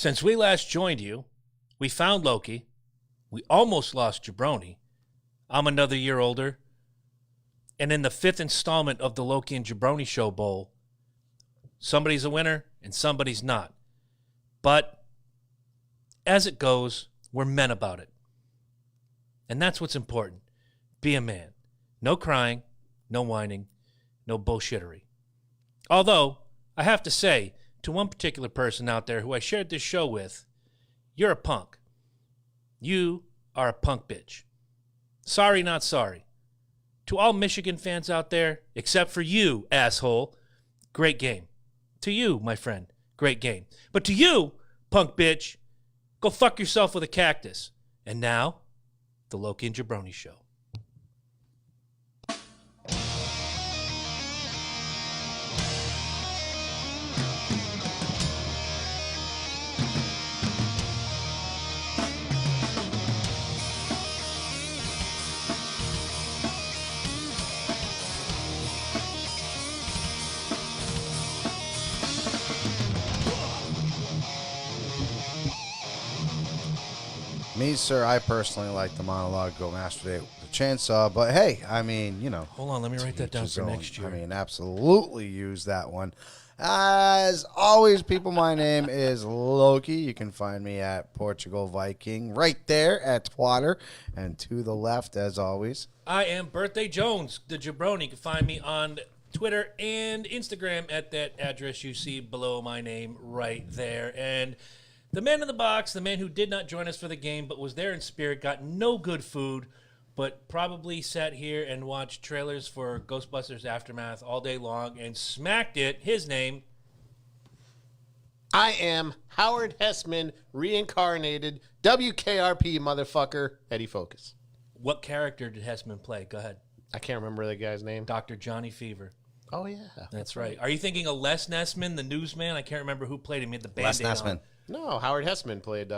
Since we last joined you, we found Loki. We almost lost Jabroni. I'm another year older. And in the 5th installment of the Loki and Jabroni Show Bowl, somebody's a winner and somebody's not. But as it goes, we're men about it. And that's what's important. Be a man. No crying, no whining, no bullshittery. Although, I have to say, to one particular person out there who I shared this show with, you're a punk. You are a punk bitch. Sorry, not sorry. To all Michigan fans out there, except for you, asshole, great game. To you, my friend, great game. But to you, punk bitch, go fuck yourself with a cactus. And now, the Loki and Jabroni Show. Me, sir, I personally like the monologue Go Masturbate with a chainsaw, but hey, I mean, you know. Hold on, let me write that down for next year. I mean, absolutely use that one. As always, people, my name is Loki. You can find me at Portugal Viking right there at Twitter, and to the left, as always. I am Birthday Jones, the Jabroni. You can find me on Twitter and Instagram at that address you see below my name right there. And the man in the box, the man who did not join us for the game but was there in spirit, got no good food, but probably sat here and watched trailers for Ghostbusters Aftermath all day long and smacked it. His name. I am Howard Hessman, reincarnated, WKRP motherfucker, Eddie Focus. What character did Hessman play? Go ahead. I can't remember the guy's name. Dr. Johnny Fever. Oh, yeah. That's right. Are you thinking of Les Nessman, the newsman? I can't remember who played him. He had the Band-Aid Les Nessman. on. No, Howard Hessman played...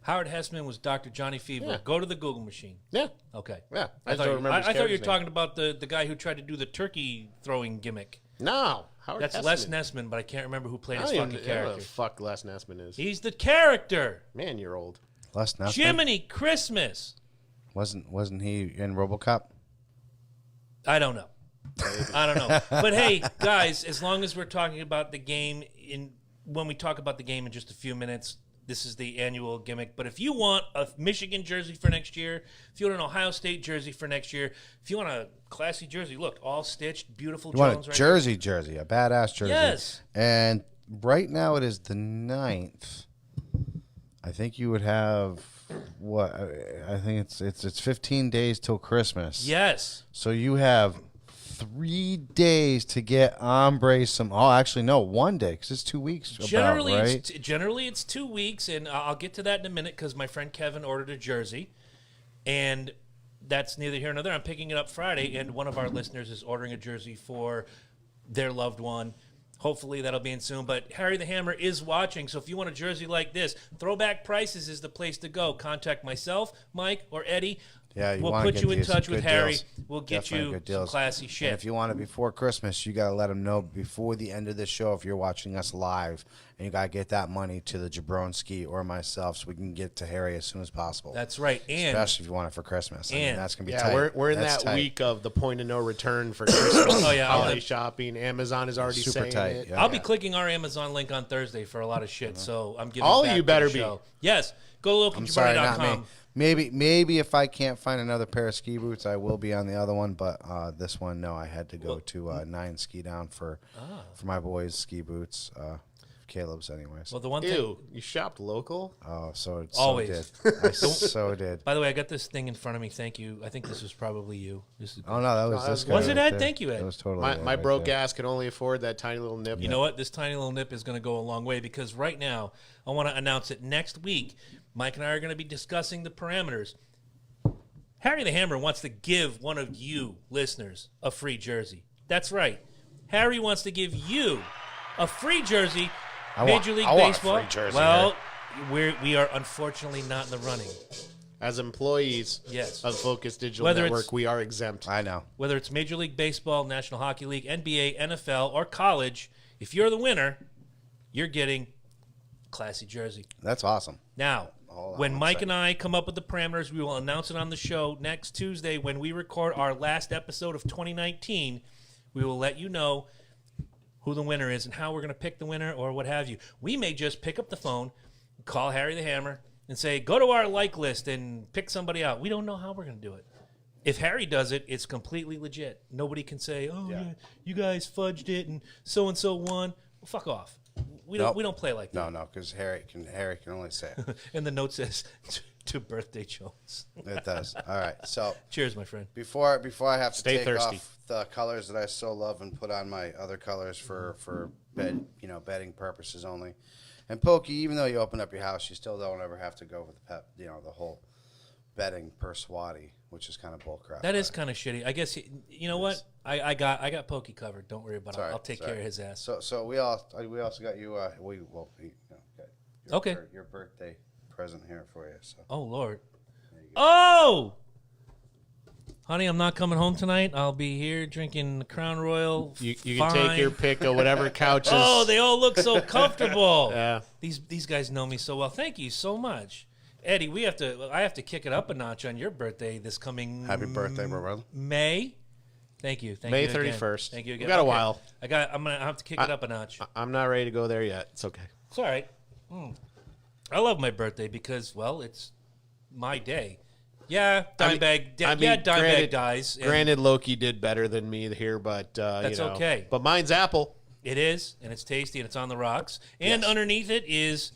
Howard Hessman was Dr. Johnny Fever. Yeah. Go to the Google machine. Yeah. Okay. Yeah. I thought you were character's talking about the guy who tried to do the turkey throwing gimmick. No. Howard That's Hessman. Les Nessman, but I can't remember who played his I don't fucking even know who character. the fuck Les Nessman is. He's the character. Man, you're old. Les Nessman? Jiminy Christmas. Wasn't he in RoboCop? I don't know. I don't know. But hey, guys, as long as we're talking about the game, when we talk about the game in just a few minutes, this is the annual gimmick. But if you want a Michigan jersey for next year, if you want an Ohio State jersey for next year, if you want a classy jersey, look, all stitched, beautiful You Jones want a right jersey, a badass jersey. Yes. And right now it is the 9th. I think you would have, what? I think it's 15 days till Christmas. Yes. So you have 3 days to get Ombre some. Oh, actually, no, 1 day because it's 2 weeks. Generally, right? it's 2 weeks, and I'll get to that in a minute because my friend Kevin ordered a jersey, and that's neither here nor there. I'm picking it up Friday, and one of our listeners is ordering a jersey for their loved one. Hopefully that'll be in soon. But Harry the Hammer is watching, so if you want a jersey like this, Throwback Prices is the place to go. Contact myself, Mike, or Eddie. Yeah, we'll put you in touch with Harry. We'll get you some classy shit. And if you want it before Christmas, you got to let them know before the end of the show if you're watching us live. And you got to get that money to the Jabronski or myself so we can get to Harry as soon as possible. That's right. And especially if you want it for Christmas. I mean, that's going to be tight. We're in that week of the point of no return for Christmas. Holiday shopping. Amazon is already super saying tight. it. I'll be clicking our Amazon link on Thursday for a lot of shit, so I'm giving All back you to better the be. show. Yes. Go to I'm sorry, not me. lokiandjabroni.com. Maybe if I can't find another pair of ski boots, I will be on the other one. But this one, no, I had to go to 9 Ski Down for my boys' ski boots. Caleb's, anyways. Well, the one Ew, thing. you shopped local? Oh, so Always. did. I so did. By the way, I got this thing in front of me. Thank you. I think this was probably you. This is Oh no, that was this guy. Was it right Ed? there. Thank you, Ed. That was totally My Ed my right broke there. ass can only afford that tiny little nip. You know what? This tiny little nip is going to go a long way because right now I want to announce it next week. Mike and I are going to be discussing the parameters. Harry the Hammer wants to give one of you listeners a free jersey. That's right. Harry wants to give you a free jersey. Major League Baseball. Want a free jersey, well, we are unfortunately not in the running. As employees Yes. of Focus Digital Whether Network, we are exempt. I know. Whether it's Major League Baseball, National Hockey League, NBA, NFL, or college, if you're the winner, you're getting Classy jersey. That's awesome. Now, when Mike and I come up with the parameters, we will announce it on the show next Tuesday when we record our last episode of 2019. We will let you know who the winner is and how we're going to pick the winner or what have you. We may just pick up the phone, call Harry the Hammer, and say, go to our like list and pick somebody out. We don't know how we're going to do it. If Harry does it, it's completely legit. Nobody can say, oh, yeah, you guys fudged it and so-and-so won. Well, fuck off. We don't play like that. No, because Harry can only say it. And the note says, to Birthday Jones. It does. All right. So cheers, my friend. Before I have to Stay take thirsty. off the colors that I so love and put on my other colors for bedding purposes only. And Pokey, even though you open up your house, you still don't ever have to go with the whole bedding per swatty, which is kind of bullcrap. That is kind of shitty. I guess you know what? I got Pokey covered. Don't worry about it. I'll take care of his ass. So we also got you. Okay. Your birthday present here for you. So. Oh Lord. Oh. Honey, I'm not coming home tonight. I'll be here drinking the Crown Royal. You can take your pick of whatever couches. Oh, they all look so comfortable. Yeah. These guys know me so well. Thank you so much. Eddie, I have to kick it up a notch on your birthday this coming Happy birthday, my brother. May. Thank you. May you again. 31st. Thank you again. We got a while. I'm gonna have to kick it up a notch. I'm not ready to go there yet. It's okay. It's all right. I love my birthday because, well, it's my day. Yeah, Dimebag dies. Granted, Loki did better than me here, but that's okay. But mine's Apple. It is, and it's tasty, and it's on the rocks. And underneath it is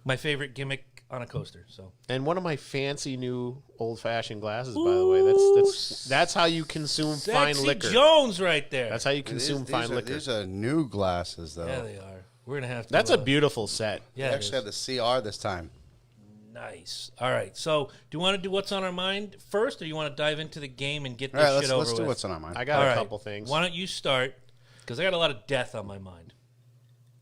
my favorite gimmick on a coaster. So, and one of my fancy new old-fashioned glasses, by the way. That's how you consume fine liquor. Jones, right there. That's how you consume fine liquor. These are new glasses, though. Yeah, they are. We're gonna have to. That's a beautiful set. Yeah, we actually have the CR this time. Nice. All right. So, do you want to do what's on our mind first, or you want to dive into the game and get this shit over with? Let's do what's on our mind. I got a couple things. Why don't you start? Because I got a lot of death on my mind.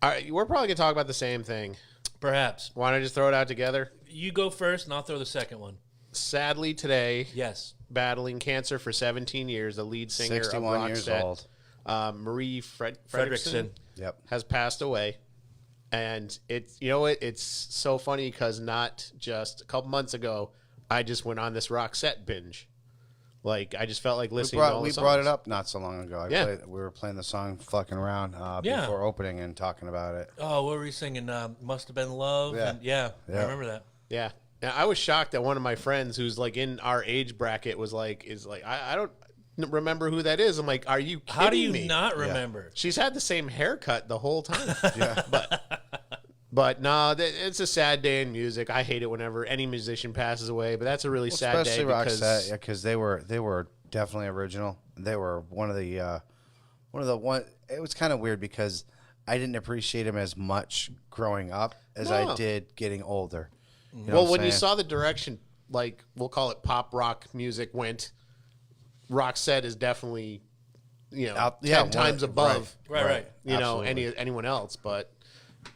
All right, we're probably gonna talk about the same thing. Perhaps. Why don't I just throw it out together? You go first, and I'll throw the second one. Sadly, today, yes, battling cancer for 17 years, the lead singer of 61 years old, Marie Fredrickson, has passed away. And it's so funny because not just a couple months ago, I just went on this Roxette binge. Like, I just felt like listening to all the songs. We brought it up not so long ago. We were playing the song Fucking Around before opening and talking about it. Oh, what were you singing? Must Have Been Love? Yeah. I remember that. Yeah. Now, I was shocked that one of my friends who's like in our age bracket is like, I don't remember who that is. I'm like, are you kidding me? How do you not remember? She's had the same haircut the whole time. But no, it's a sad day in music. I hate it whenever any musician passes away, but that's a really sad day. Especially Roxette, because they were definitely original. They were one of the It was kind of weird because I didn't appreciate them as much growing up as I did getting older. You know when you saw the direction, like we'll call it pop rock music went, Roxette is definitely 10 times above, right. Anyone else, but.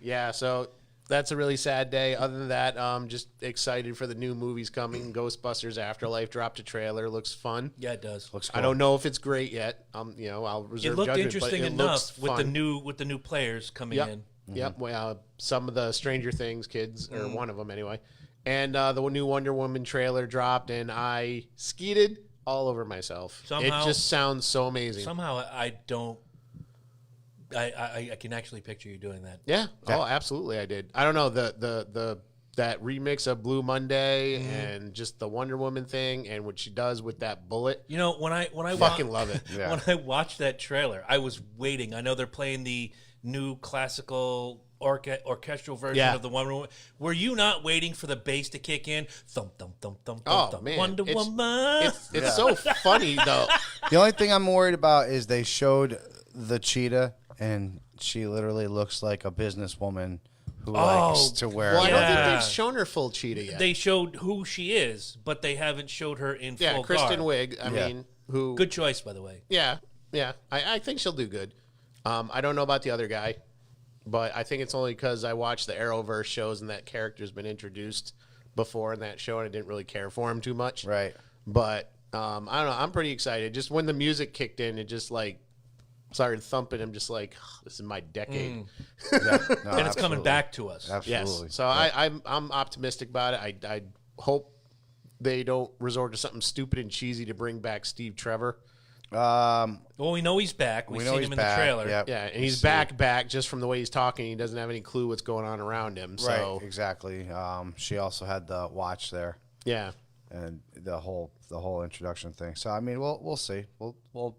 Yeah, so that's a really sad day. Other than that, just excited for the new movies coming. Ghostbusters Afterlife dropped a trailer. Looks fun. Yeah, it does. Looks cool. I don't know if it's great yet. I'll reserve it looked judgment, interesting but it enough looks fun. with the new players coming in. Yep. Well, some of the Stranger Things kids, or one of them anyway. And the new Wonder Woman trailer dropped, and I skeeted all over myself. Somehow, it just sounds so amazing. Somehow I don't. I can actually picture you doing that. Yeah. Oh, absolutely. I did. I don't know that remix of Blue Monday and just the Wonder Woman thing and what she does with that bullet. When I fucking love it. Yeah. When I watched that trailer, I was waiting. I know they're playing the new classical orchestral version of the Wonder Woman. Were you not waiting for the bass to kick in? Thump thump thump thump thump. Man. Wonder Woman. It's so funny though. The only thing I'm worried about is they showed the cheetah. And she literally looks like a businesswoman who likes to wear. Well, I don't think they've shown her full cheetah yet. They showed who she is, but they haven't showed her in full Kristen garb. Wiig. I mean, who? Good choice, by the way. Yeah. I think she'll do good. I don't know about the other guy, but I think it's only because I watched the Arrowverse shows and that character's been introduced before in that show, and I didn't really care for him too much. Right. But I don't know. I'm pretty excited. Just when the music kicked in, it just like. started thumping him, just like, this is my decade. Yeah, no, And it's coming back to us. Absolutely. Yes. So I'm optimistic about it. I hope they don't resort to something stupid and cheesy to bring back Steve Trevor. Well, we know he's back. We've seen him in the trailer. Yep. Yeah, and he's back just from the way he's talking. He doesn't have any clue what's going on around him. So. Right, exactly. She also had the watch there. Yeah. And the whole introduction thing. So I mean, we'll see. We'll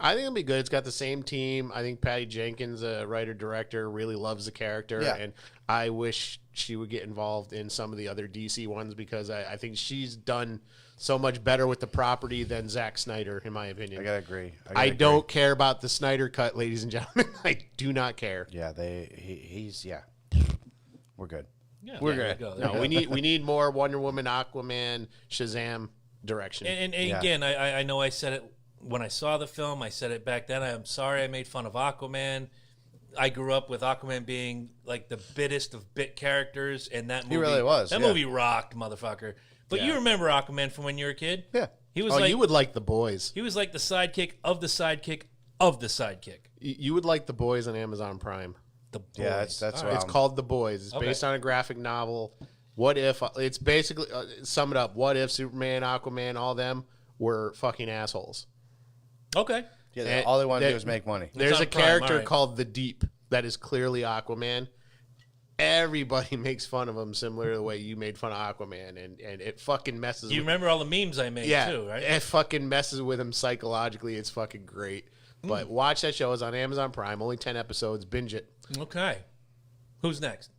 I think it'll be good. It's got the same team. I think Patty Jenkins, a writer director, really loves the character, and I wish she would get involved in some of the other DC ones because I think she's done so much better with the property than Zack Snyder, in my opinion. I gotta agree. I don't care about the Snyder cut, ladies and gentlemen. I do not care. Yeah, he's we're good. Yeah, we're there good. you go. No, we need more Wonder Woman, Aquaman, Shazam direction. And again, I know I said it when I saw the film. I said it back then. I'm sorry I made fun of Aquaman. I grew up with Aquaman being like the bittest of bit characters, and that movie, he really was. That movie rocked, motherfucker. But you remember Aquaman from when you were a kid? Yeah. He was you would like The Boys. He was like the sidekick of the sidekick of the sidekick. You would like The Boys on Amazon Prime. The Boys. Yeah, that's It's called The Boys. It's based on a graphic novel. What if it's basically sum it up? What if Superman, Aquaman, all them were fucking assholes? Okay. Yeah, all they want to do is make money. There's on a Prime, character all right. called the Deep that is clearly Aquaman. Everybody makes fun of him similar to the way you made fun of Aquaman, and it fucking messes. You remember all the memes I made too, right? It fucking messes with him psychologically. It's fucking great. But watch that show. It's on Amazon Prime. Only 10 episodes. Binge it. Okay. Who's next?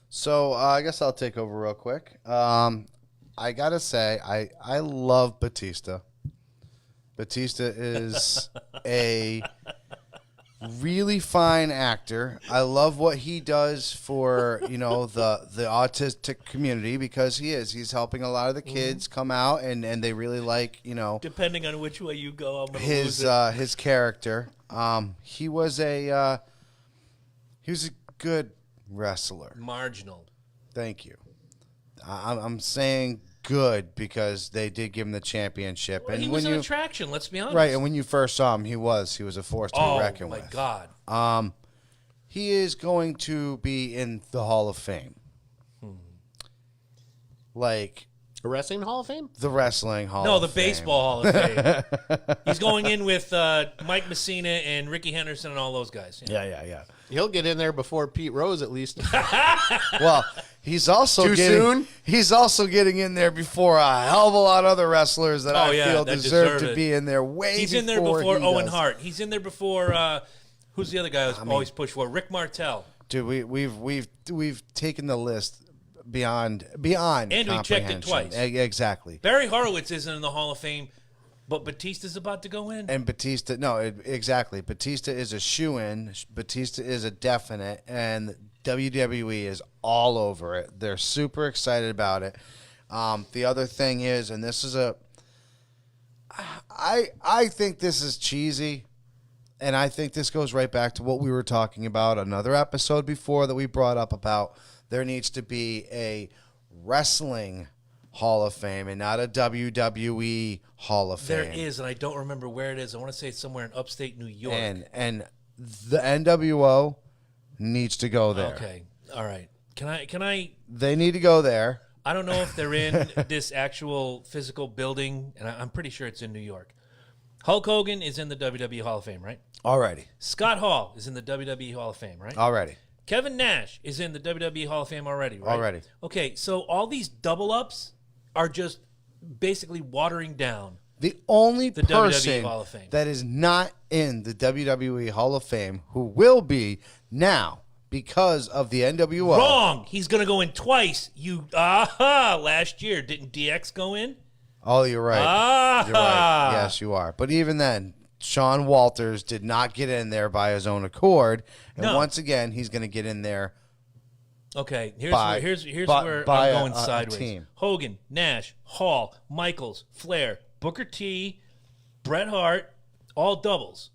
So I guess I'll take over real quick. I gotta say, I love Batista. Batista is a really fine actor. I love what he does for the autistic community because he's helping a lot of the kids come out and they really like Depending on which way you go, I'm gonna his lose it. his character. He was a good wrestler. Marginal. Thank you. I'm saying good because they did give him the championship. Well, and he when was an you attraction, let's be honest. right, and when you first saw him, he was a force to be reckoned my with. God. He is going to be in the Hall of Fame. Like The Wrestling Hall of Fame? the Wrestling Hall No, of the Fame. Baseball Hall of Fame. He's going in with Mike Messina and Ricky Henderson and all those guys. Yeah. He'll get in there before Pete Rose, at least. Well, he's also He's also getting in there before a hell of a lot of other wrestlers that feel that deserve deserve to it. be in there way He's in there before he Owen does. Hart. He's in there before who's the other guy who's always pushed for? Rick Martel. Dude, we've taken the list beyond And we checked it comprehension. twice. Exactly. Barry Horowitz isn't in the Hall of Fame, but Batista's about to go in. And Batista, exactly. Batista is a shoo-in. Batista is a definite, and WWE is all over it. They're super excited about it. The other thing is, and this is I think this is cheesy, and I think this goes right back to what we were talking about another episode before that we brought up about there needs to be a wrestling Hall of Fame and not a WWE Hall of Fame. There is, and I don't remember where it is. I want to say it's somewhere in upstate New York. And the NWO needs to go there. Okay, all right. Can I? They need to go there. I don't know if they're in this actual physical building, and I'm pretty sure it's in New York. Hulk Hogan is in the WWE Hall of Fame, right? Already. Scott Hall is in the WWE Hall of Fame, right? Already. Kevin Nash is in the WWE Hall of Fame already, right? Already. Okay, so all these double-ups are just basically watering down. The only The WWE person Hall of Fame. that is not in the WWE Hall of Fame who will be now because of the NWO. Wrong. He's going to go in twice. Last year, didn't DX go in? Oh, you're right. Ah. You're right. Yes, you are. But even then, Shawn Walters did not get in there by his own accord. And No. once again, he's going to get in there. Okay, here's By- where by I'm going a sideways. team. Hogan, Nash, Hall, Michaels, Flair, Booker T, Bret Hart, all doubles,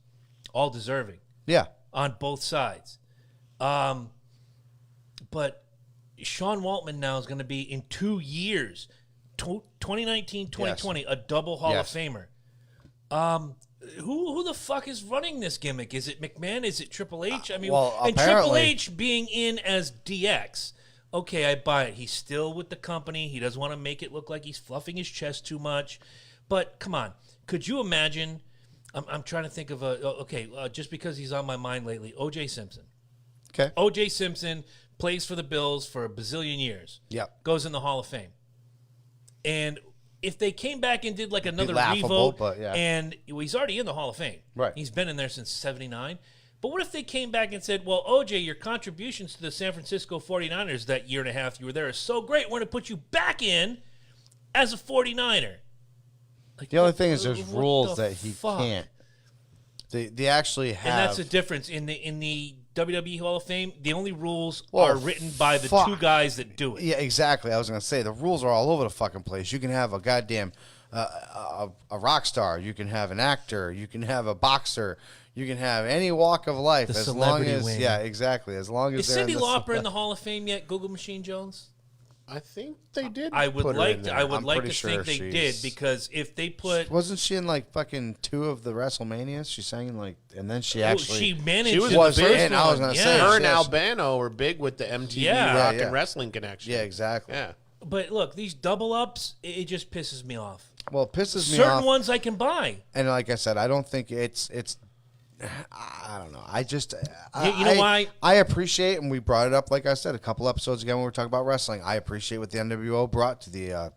all deserving Yeah. on both sides. But Sean Waltman now is going to be in 2 years, 2019, 2020, a double Hall Yes. of Famer. who the fuck is running this gimmick? Is it McMahon? Is it Triple H? I mean, well, and Triple H being in as DX, okay, I buy it. He's still with the company. He doesn't want to make it look like he's fluffing his chest too much. But come on, could you imagine? I'm trying to think of just because he's on my mind lately, O.J. Simpson. Okay. O.J. Simpson plays for the Bills for a bazillion years. Yep. Goes in the Hall of Fame. And if they came back and did like another laughable, revote, but yeah. and he's already in the Hall of Fame. Right. He's been in there since 79. But what if they came back and said, well, OJ, your contributions to the San Francisco 49ers that year and a half you were there is so great, we're going to put you back in as a 49er. Like, the only thing is there's rules that he can't. They actually have. And that's the difference. In the WWE Hall of Fame, the only rules are written by the two guys that do it. Yeah, exactly. I was going to say, the rules are all over the fucking place. You can have a goddamn a rock star. You can have an actor. You can have a boxer. You can have any walk of life. The as long as, wing. Yeah, exactly. As long as is Cyndi Lauper in the Hall of Fame yet, Google Machine Jones? I think they did. I would like to sure think they did, because if they put, wasn't she in like fucking 2 of the WrestleManias? She sang in like, and then she managed. She was the first and I was gonna say her and Albano were big with the MTV Rock and Wrestling connection. Yeah, exactly. Yeah, but look, these double ups, it just pisses me off. Well, it pisses me off. off. Certain ones I can buy, and like I said, I don't think it's. I don't know. I just, you know why? I appreciate, and we brought it up, like I said, a couple episodes ago when we were talking about wrestling. I appreciate what the NWO brought to the.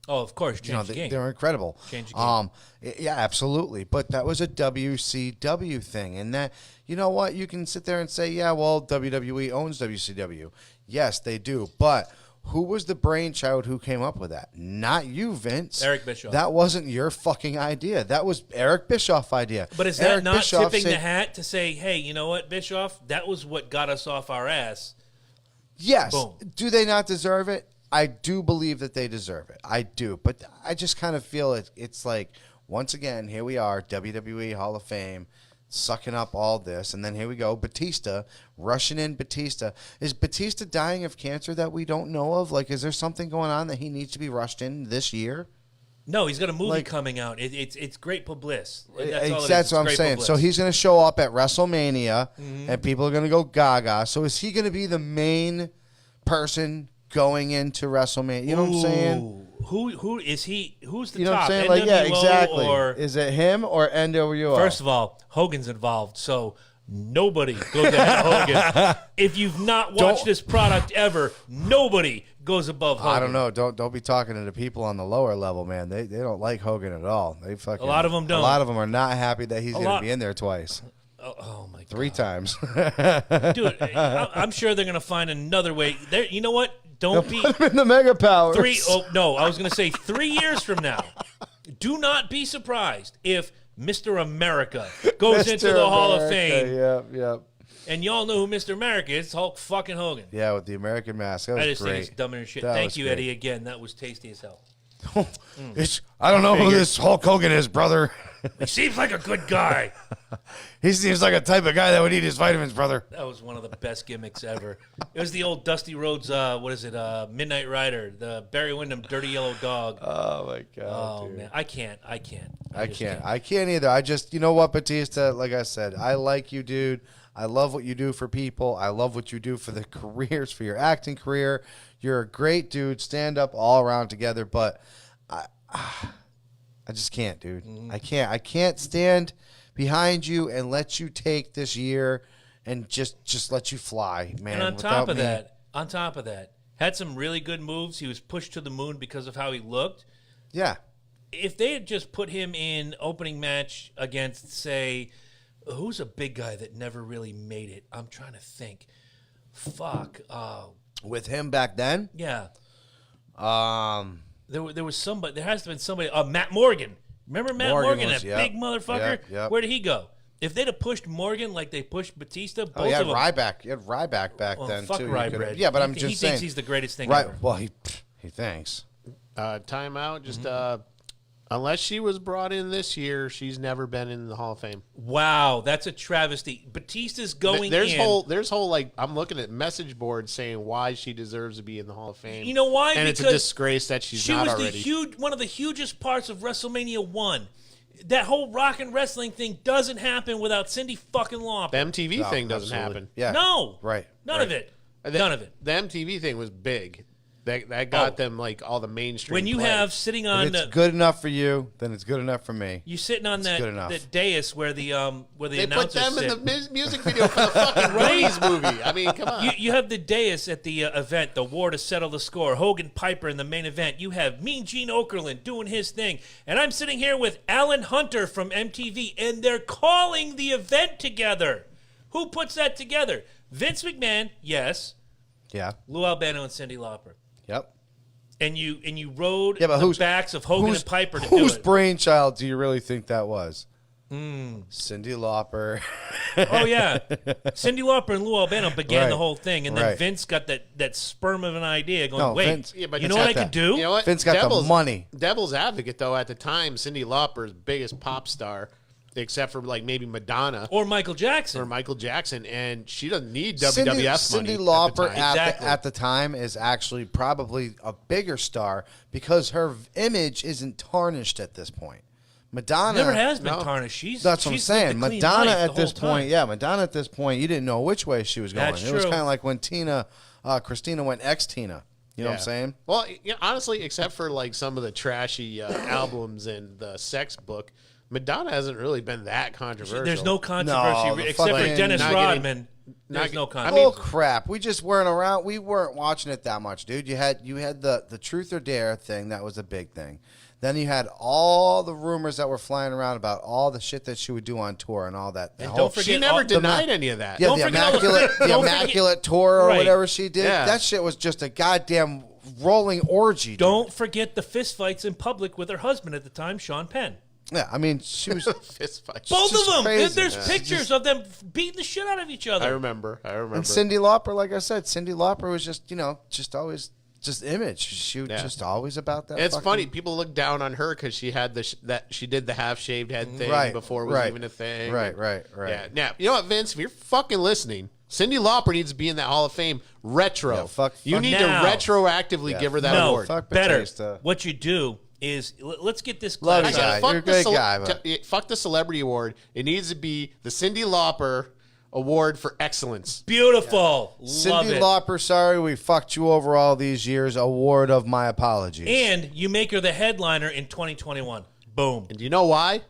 Oh, of course, change the game. They're incredible. Change the game. Yeah, absolutely. But that was a WCW thing, and that, you know what? You can sit there and say, yeah, well, WWE owns WCW. Yes, they do, but. Who was the brainchild who came up with that? Not you, Vince. Eric Bischoff. That wasn't your fucking idea. That was Eric Bischoff's idea. But is that not tipping the hat to say, hey, you know what, Bischoff? That was what got us off our ass. Yes. Boom. Do they not deserve it? I do believe that they deserve it. I do. But I just kind of feel it's like, once again, here we are, WWE Hall of Fame, sucking up all this, and then here we go, Batista, rushing in Batista. Is Batista dying of cancer that we don't know of? Like, is there something going on that he needs to be rushed in this year? No, he's got a movie coming out. It's great publicity. That's what I'm saying. So he's going to show up at WrestleMania, and people are going to go gaga. So is he going to be the main person going into WrestleMania? You know what I'm saying? Who is he? Who's the you know top? What I'm saying? NWO, like, yeah, exactly. Or is it him or NWO? First of all, Hogan's involved, so nobody goes ahead of Hogan. If you've not watched this product ever, nobody goes above Hogan. I don't know. Don't be talking to the people on the lower level, man. They don't like Hogan at all. They fucking. A lot of them don't. A lot of them are not happy that he's going to be in there twice. Oh my God. 3 times. Dude, I'm sure they're going to find another way. You know what? Don't be put him in the Mega Powers. I was going to say 3 years from now. Do not be surprised if Mr. America goes into the Hall of Fame. Yep. And y'all know who Mr. America is. It's Hulk fucking Hogan. Yeah, with the American mask. That was I just great. think it's dumber than shit. That Thank you, great. Eddie, again. That was tasty as hell. I don't know who this Hulk Hogan is, brother. He seems like a good guy. He seems like a type of guy that would eat his vitamins, brother. That was one of the best gimmicks ever. It was the old Dusty Rhodes, Midnight Rider, the Barry Windham Dirty Yellow Dog. Oh, my God. Oh, dude. man. I can't. I can't either. I just, you know what, Batista, like I said, I like you, dude. I love what you do for people. I love what you do for the careers, for your acting career. You're a great dude, stand up all around together, but I just can't, dude. I can't stand behind you and let you take this year and just let you fly, man. And on top of that, had some really good moves. He was pushed to the moon because of how he looked. Yeah. If they had just put him in opening match against, say, who's a big guy that never really made it? I'm trying to think. Fuck. With him back then? Yeah. There was somebody. There has to have been somebody. Matt Morgan. Remember Matt Morgan, that big motherfucker? Yep. Where did he go? If they'd have pushed Morgan like they pushed Batista, both you had of them. Ryback. You had Ryback back then, fuck too. Rybread. Yeah, but I'm just saying. He thinks he's the greatest thing ever. Well, he thinks. Timeout. Just unless she was brought in this year, she's never been in the Hall of Fame. Wow, that's a travesty. Batista's going there's in. There's whole like I'm looking at message boards saying why she deserves to be in the Hall of Fame. You know why? And because it's a disgrace that she's not already. She was one of the hugest parts of WrestleMania 1. that whole rock and wrestling thing doesn't happen without Cyndi fucking Lauper. The MTV thing doesn't happen. Yeah. No. Right. None of it. None of it. The MTV thing was big. That got them like all the mainstream. When you play. have sitting on If it's good enough for you, then it's good enough for me. you sitting on that dais where the they put announcers them sit. in the music video for the fucking Rays movie. I mean, come on. You have the dais at the event, the war to settle the score. Hogan Piper in the main event. You have Mean Gene Okerlund doing his thing. And I'm sitting here with Alan Hunter from MTV, and they're calling the event together. Who puts that together? Vince McMahon, yes. Yeah. Lou Albano and Cyndi Lauper. Yep. And you rode but the backs of Hogan and Piper to do it. Whose brainchild do you really think that was? Cyndi Lauper. Oh, yeah. Cyndi Lauper and Lou Albano began the whole thing, and then Right. Vince got that sperm of an idea going, No, wait, Vince- Yeah, but you know it's what I got could do? You know what? Vince got the money. Devil's advocate, though, at the time, Cyndi Lauper's biggest pop star, except for like maybe Madonna Or Michael Jackson. or Michael Jackson, and she doesn't need WWF money. Cyndi Lauper at the time. Exactly. at the time is actually probably a bigger star because her image isn't tarnished at this point. Madonna Never has been tarnished. That's what I'm she's lived saying. a clean Madonna life at the this whole time. point, Madonna at this point, you didn't know which way she was going. That's It was true. kind of like when Christina went ex-Tina. You know what I'm saying? Well, honestly, except for like some of the trashy albums and the sex book, Madonna hasn't really been that controversial. There's no controversy, No, the except for fucking- Dennis not getting- Rodman. There's no I controversy. Oh crap! We just weren't around. We weren't watching it that much, dude. You had the Truth or Dare thing. That was a big thing. Then you had all the rumors that were flying around about all the shit that she would do on tour and all that. And don't forget She never all- denied any of that. Yeah, Don't the forget all the- immaculate, the don't forget- immaculate tour or Right. whatever she did. Yeah. That shit was just a goddamn rolling orgy. Dude. Don't forget the fistfights in public with her husband at the time, Sean Penn. Yeah, I mean, she was. Fist fight. Both just of them. crazy. There's Yeah. pictures of them beating the shit out of each other. I remember. And Cyndi Lauper, like I said, Cyndi Lauper was just always image. She was just always about that. It's fucking- funny. People look down on her because she had that she did the half shaved head thing Right, before it was right. even a thing. Right. Yeah. Now you know what, Vince? If you're fucking listening, Cyndi Lauper needs to be in that Hall of Fame retro. Yeah, fuck you need now. to retroactively give her that no, award. Fuck better. Batista. What you do is let's get this Love class you out. guys. You're a great guy, but- Fuck the celebrity award. It needs to be the Cyndi Lauper Award for Excellence. Beautiful. Love Cyndi it. Lauper, sorry we fucked you over all these years. Award of my apologies. And you make her the headliner in 2021. Boom. And do you know why?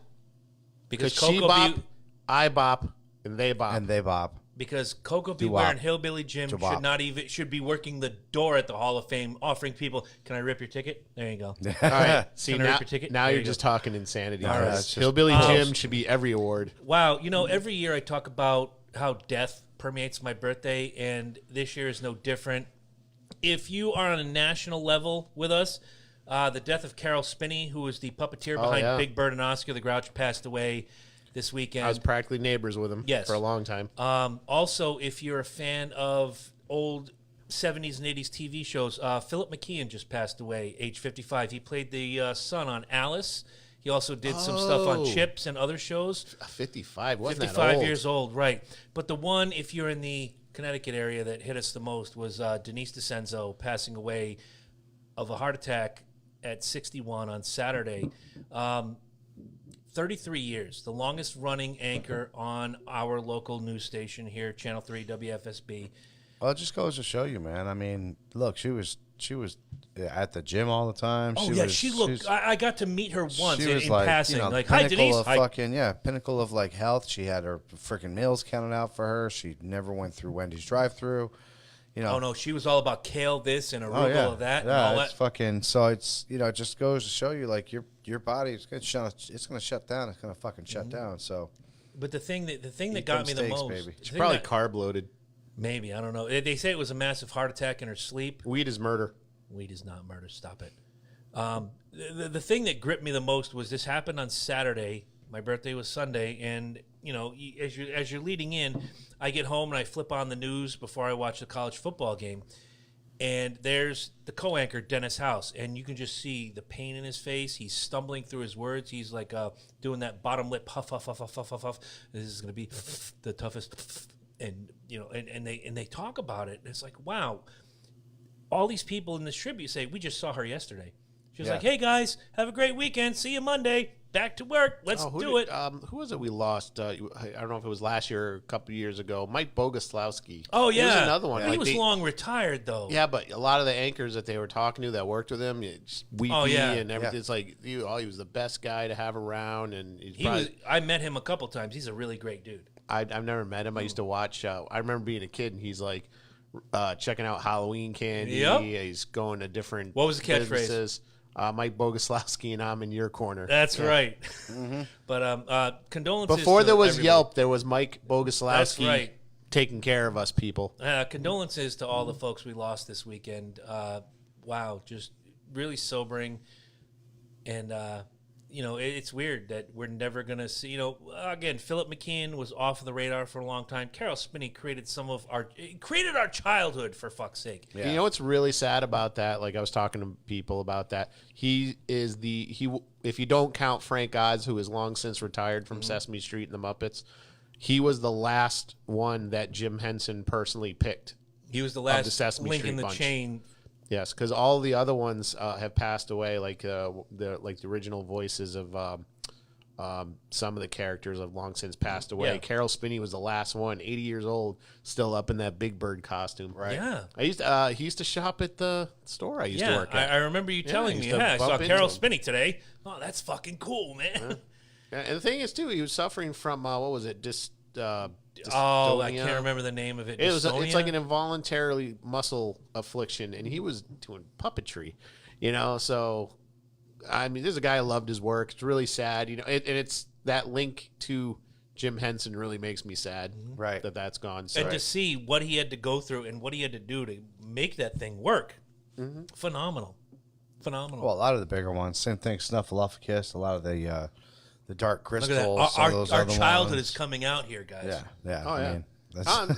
Because She Coco bop, Be- I bop, and they bop. And they bop. because Coco Beware Doo-wop. and Hillbilly Jim Doo-wop. should be working the door at the Hall of Fame, offering people, can I rip your ticket? There you go. All right. See, Can I now, rip your ticket? now There you're you just go. talking insanity. All right. Chris. That's just- Hillbilly Jim should be every award. Wow, every year I talk about how death permeates my birthday, and this year is no different. If you are on a national level with us, the death of Caroll Spinney, who was the puppeteer behind yeah. Big Bird and Oscar the Grouch, passed away this weekend. I was practically neighbors with him Yes. for a long time. Also, if you're a fan of old 70s and 80s TV shows, Phillip McKeon just passed away, age 55. He played the son on Alice. He also did some stuff on Chips and other shows. 55, wasn't 55 that old? years old, right. But the one, if you're in the Connecticut area, that hit us the most was Denise DeCenzo passing away of a heart attack at 61 on Saturday. 33 years, the longest running anchor on our local news station here, Channel 3 WFSB. Well, it just goes to show you, man. I mean, look, she was at the gym all the time. Oh, she looked. I got to meet her once She was in like, passing. Like, pinnacle hi, Denise. of Hi. pinnacle of like health. She had her freaking meals counted out for her. She never went through Wendy's drive-through. Oh, no, she was all about kale this and arugula Oh yeah, that and yeah. all It's that. fucking. So it's it just goes to show you like your body is gonna shut. It's gonna shut down. It's gonna fucking shut down. So But the thing that Eat got them me the steaks, most, baby. the She's thing probably that- carb loaded. maybe, I don't know. They say it was a massive heart attack in her sleep. Weed is murder. Weed is not murder. Stop it. The thing that gripped me the most was this happened on Saturday. My birthday was Sunday, and as you're leading in, I get home and I flip on the news before I watch the college football game, and there's the co-anchor Dennis House, and you can just see the pain in his face. He's stumbling through his words. He's like doing that bottom lip huff huff huff huff huff huff huff. This is going to be the toughest, and they talk about it, and it's like, wow. All these people in this tribute say, we just saw her yesterday. She was Yeah. like, hey, guys, have a great weekend. See you Monday. back to work. Let's do it. Who was it we lost? I don't know if it was last year or a couple of years ago. Mike Boguslawski. Oh, yeah. He was another one. Yeah, he was long retired, though. Yeah, but a lot of the anchors that they were talking to that worked with him, weepy and everything. Yeah. It's like, he was the best guy to have around. And I met him a couple times. He's a really great dude. I've never met him. I used to watch. I remember being a kid, and he's like checking out Halloween candy. Yep. He's going to different. What was the catchphrase? Businesses. Mike Boguslawski, and I'm in your corner. That's right. But condolences. Before there was everybody. Yelp, there was Mike Boguslawski. That's right. Taking care of us people. Condolences to all the folks we lost this weekend. Wow, just really sobering. And, it's weird that we're never going to see, again, Phillip McKeon was off of the radar for a long time. Caroll Spinney created our childhood, for fuck's sake. Yeah. You know what's really sad about that? Like, I was talking to people about that. If you don't count Frank Oz, who is long since retired from Sesame Street and the Muppets, he was the last one that Jim Henson personally picked. He was the last the Sesame link Street in the bunch. chain. Yes, because all the other ones have passed away. Like the original voices of some of the characters have long since passed away. Yeah. Caroll Spinney was the last one, 80 years old, still up in that Big Bird costume. Right. Yeah. He used to shop at the store I used to work at. I remember you telling me. I saw Caroll Spinney today. Oh, that's fucking cool, man. Yeah. And the thing is, too, he was suffering from what was it? Dystonia. I can't remember the name of it. It's like an involuntary muscle affliction, and he was doing puppetry, So, I mean, there's a guy who loved his work. It's really sad, and it's that link to Jim Henson really makes me sad, right? That's gone. So. And to see what he had to go through and what he had to do to make that thing work, phenomenal. Well, a lot of the bigger ones, same thing. Snuffleupagus, a lot of the Dark Crystals. Look at that. Our childhood is coming out here, guys. Yeah. Oh, yeah.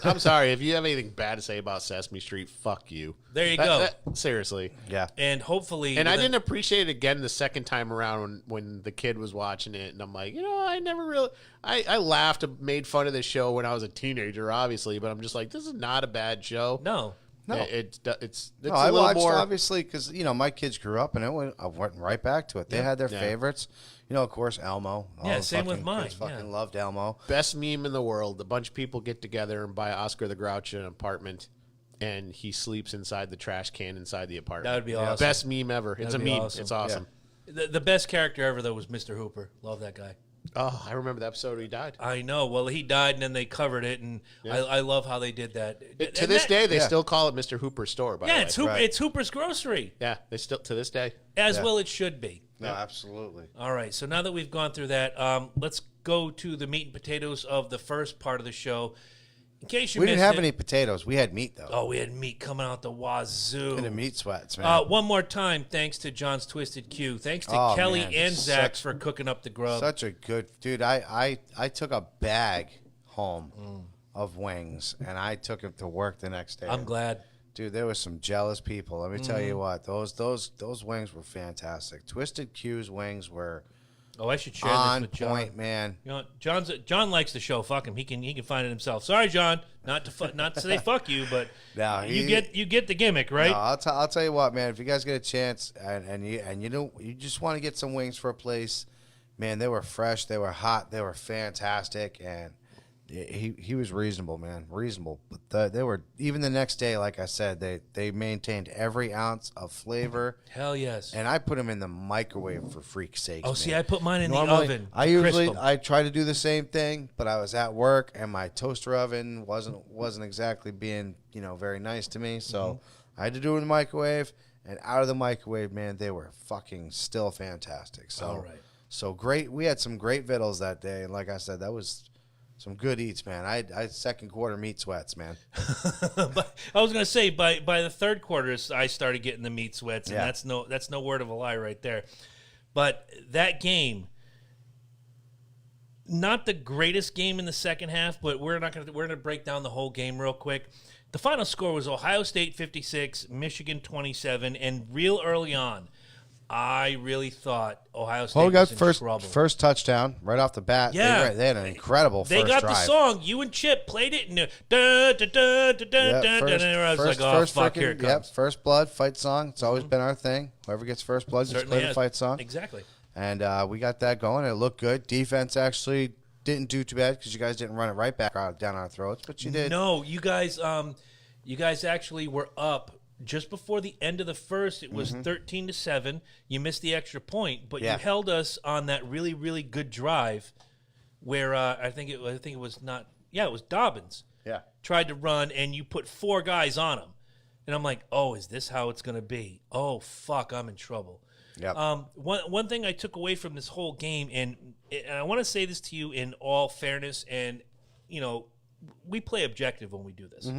I'm sorry. If you have anything bad to say about Sesame Street, fuck you. There you go. Seriously. Yeah. And hopefully... And I didn't appreciate it again the second time around when the kid was watching it, and I'm like, I never really... I laughed and made fun of this show when I was a teenager, obviously, but I'm just like, this is not a bad show. No. It's I watched, obviously, because, my kids grew up, and I went right back to it. They had their favorites. Of course, Elmo. Same with mine. Kids fucking loved Elmo. Best meme in the world. A bunch of people get together and buy Oscar the Grouch an apartment, and he sleeps inside the trash can inside the apartment. That would be awesome. Best meme ever. It's a meme. Awesome. It's awesome. Yeah. The best character ever, though, was Mr. Hooper. Love that guy. Oh, I remember the episode where he died. I know. Well, he died, and then they covered it, and I love how they did that. To this day, they still call it Mr. Hooper's store, by the way. It's Hooper's Grocery. Yeah, they still, to this day. As well it should be. No, absolutely. All right, so now that we've gone through that, let's go to the meat and potatoes of the first part of the show. In case you we didn't have any potatoes. We had meat, though. Oh, we had meat coming out the wazoo. And the meat sweats, man. One more time, thanks to John's Twisted Q. Thanks to Kelly and Zach for cooking up the grub. Such a good... Dude, I took a bag home of wings, and I took it to work the next day. I'm glad. Dude, there was some jealous people. Let me tell you what. Those wings were fantastic. Twisted Q's wings were... Oh, I should share on this with John. point, man. John likes the show. Fuck him. He can find it himself. Sorry, John. Not to say fuck you, but no, you get the gimmick, right? No, I'll tell you what, man. If you guys get a chance and you just want to get some wings for a place, man, they were fresh, they were hot, they were fantastic, and he was reasonable, man, reasonable. But they were, even the next day, like I said, they maintained every ounce of flavor. Hell yes. And I put them in the microwave for freak's sake. Oh, see, I put mine in Normally, the oven. I try to do the same thing, but I was at work and my toaster oven wasn't exactly being very nice to me, so I had to do it in the microwave. And out of the microwave, man, they were fucking still fantastic. So, all right. So great. We had some great vittles that day, and like I said, that was some good eats, man. I had second quarter meat sweats, man. But I was gonna say by the third quarter, I started getting the meat sweats, and that's no word of a lie right there. But that game, not the greatest game in the second half, but we're gonna break down the whole game real quick. The final score was Ohio State 56, Michigan 27, and real early on, I really thought Ohio State was in trouble. First touchdown right off the bat. Yeah. They had an incredible first drive. They got the song. You and Chip played it, and I was like, oh, fuck, here it comes. Yep, first blood, fight song. It's always been our thing. Whoever gets first blood gets to play the fight song. Exactly. And we got that going. It looked good. Defense actually didn't do too bad because you guys didn't run it right back down our throats, but you did. No, you guys actually were up just before the end of the first. It was 13-7. You missed the extra point, but you held us on that really, really good drive where I think it was not. Yeah, it was Dobbins. Yeah, tried to run and you put 4 guys on him, and I'm like, oh, is this how it's going to be? Oh fuck, I'm in trouble. Yeah. One thing I took away from this whole game, and I want to say this to you in all fairness, and we play objective when we do this.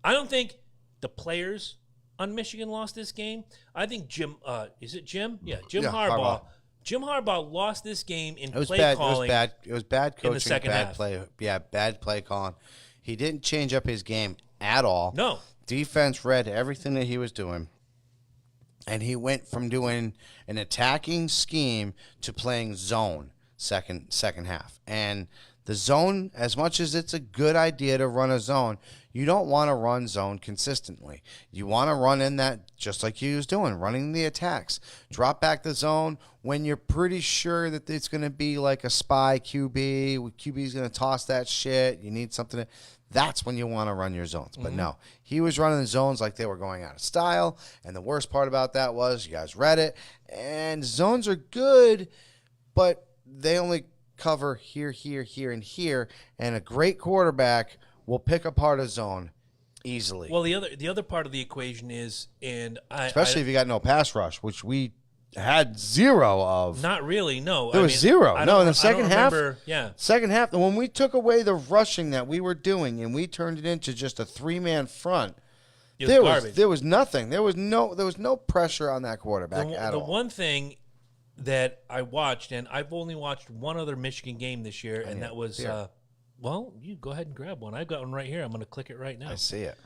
I don't think the players on Michigan lost this game. I think Jim. Is it Jim? Yeah, Jim Harbaugh. Jim Harbaugh lost this game in play calling. It was bad coaching. In the second half. Play. Yeah, bad play calling. He didn't change up his game at all. No. Defense read everything that he was doing. And he went from doing an attacking scheme to playing zone second half. And the zone, as much as it's a good idea to run a zone, you don't want to run zone consistently. You want to run in that just like he was doing, running the attacks. Drop back the zone when you're pretty sure that it's going to be like a spy QB. QB's going to toss that shit. You need something to... That's when you want to run your zones. But no, he was running the zones like they were going out of style. And the worst part about that was you guys read it. And zones are good, but they only cover here, here, here, and here. And a great quarterback will pick apart a zone easily. Well, the other part of the equation is, especially if you got no pass rush, which we had zero of. Not really, no. There was zero. No, in the second half. Yeah. Second half, when we took away the rushing that we were doing and we turned it into just a 3-man front, there was nothing. There was no pressure on that quarterback at all. The one thing that I watched, and I've only watched one other Michigan game this year, and that was well, you go ahead and grab one. I've got one right here. I'm going to click it right now. I see it.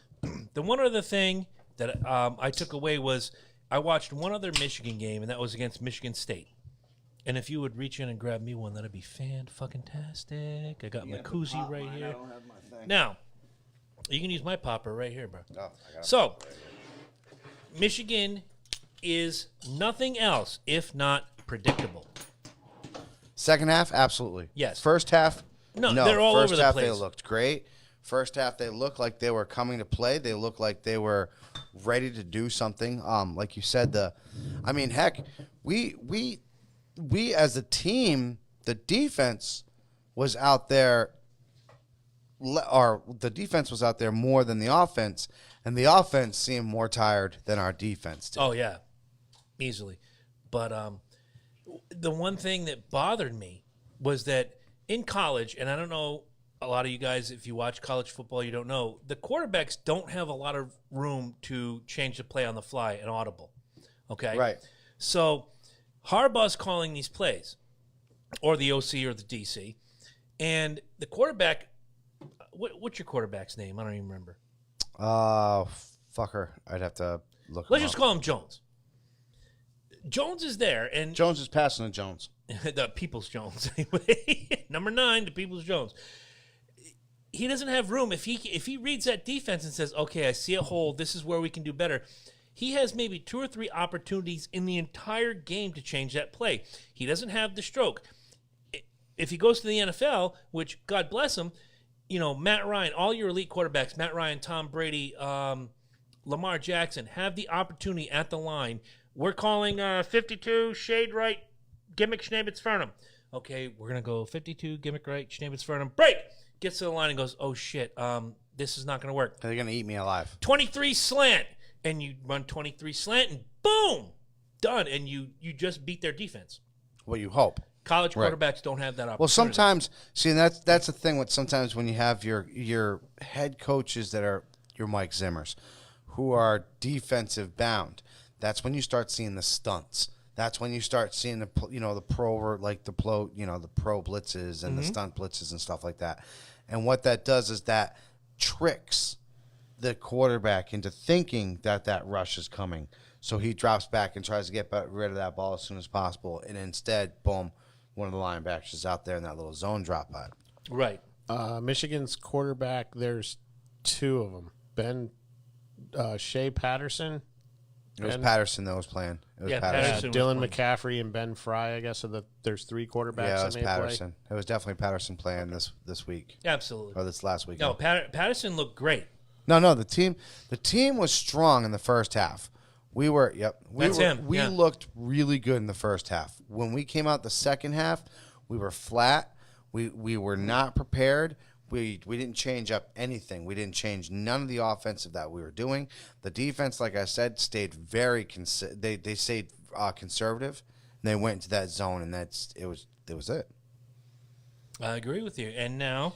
The one other thing that I took away was I watched one other Michigan game, and that was against Michigan State. And if you would reach in and grab me one, that'd be fan-fucking-tastic. I got my koozie right here. I don't have my thing. Now, you can use my popper right here, bro. Oh, I got so, Michigan is nothing else if not predictable. Second half, absolutely. Yes. First half, no. They're all over the place. First half, they looked great. First half, they looked like they were coming to play. They looked like they were ready to do something. Like you said, heck, we as a team, the defense was out there, or the defense was out there more than the offense, and the offense seemed more tired than our defense did. Oh yeah, easily. But the one thing that bothered me was that in college, and I don't know. A lot of you guys, if you watch college football, you don't know, the quarterbacks don't have a lot of room to change the play on the fly and audible. Okay? Right. So Harbaugh's calling these plays, or the OC or the DC, and the quarterback, what's your quarterback's name? I don't even remember. Fucker. I'd have to look Let's just call him Jones. Jones is there, and Jones is passing to Jones. The Peoples Jones, anyway. Number 9, the Peoples Jones. He doesn't have room. If he reads that defense and says, okay, I see a hole, this is where we can do better, he has maybe 2 or 3 opportunities in the entire game to change that play. He doesn't have the stroke. If he goes to the NFL, which God bless him, Matt Ryan, all your elite quarterbacks, Matt Ryan, Tom Brady, Lamar Jackson, have the opportunity at the line. We're calling 52, shade right, gimmick, Schnabitz, Fernum. Okay, we're going to go 52, gimmick right, Schnabitz, Fernum, break! Gets to the line and goes, oh, shit, this is not going to work. They're going to eat me alive. 23 slant. And you run 23 slant, and boom, done. And you just beat their defense. Well, you hope. College quarterbacks don't have that opportunity. Well, sometimes, see, that's the thing with sometimes when you have your head coaches that are your Mike Zimmers, who are defensive bound, that's when you start seeing the stunts. That's when you start seeing the pro blitzes and the stunt blitzes and stuff like that. And what that does is that tricks the quarterback into thinking that rush is coming. So he drops back and tries to get rid of that ball as soon as possible. And instead, boom, one of the linebackers is out there in that little zone drop back. Right. Michigan's quarterback, there's 2 of them. Shea Patterson, It was Patterson that was playing. It was Patterson. Dylan McCaffrey and Ben Fry, I guess, there's 3 quarterbacks Yeah, it was that may Patterson. play. It was definitely Patterson playing this week. Absolutely. Or this last week. No, Patterson looked great. No, the team was strong in the first half. We looked really good in the first half. When we came out the second half, we were flat. We were not prepared. We didn't change up anything. We didn't change none of the offensive that we were doing. The defense, like I said, stayed very they stayed conservative. And they went into that zone, and it was it. I agree with you. And now,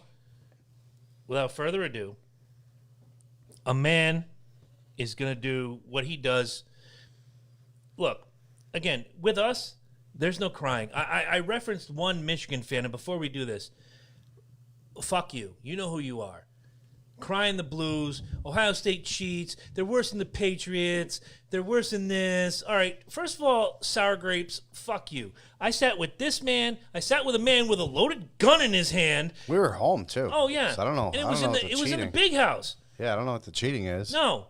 without further ado, a man is going to do what he does. Look, again, with us, there's no crying. I referenced one Michigan fan, and before we do this, fuck you. You know who you are. Crying the blues. Ohio State cheats. They're worse than the Patriots. They're worse than this. All right, first of all, sour grapes, fuck you. I sat with this man. I sat with a man with a loaded gun in his hand. We were home, too. Oh, yeah. So I don't know. And it was in the big house. Yeah, I don't know what the cheating is. No.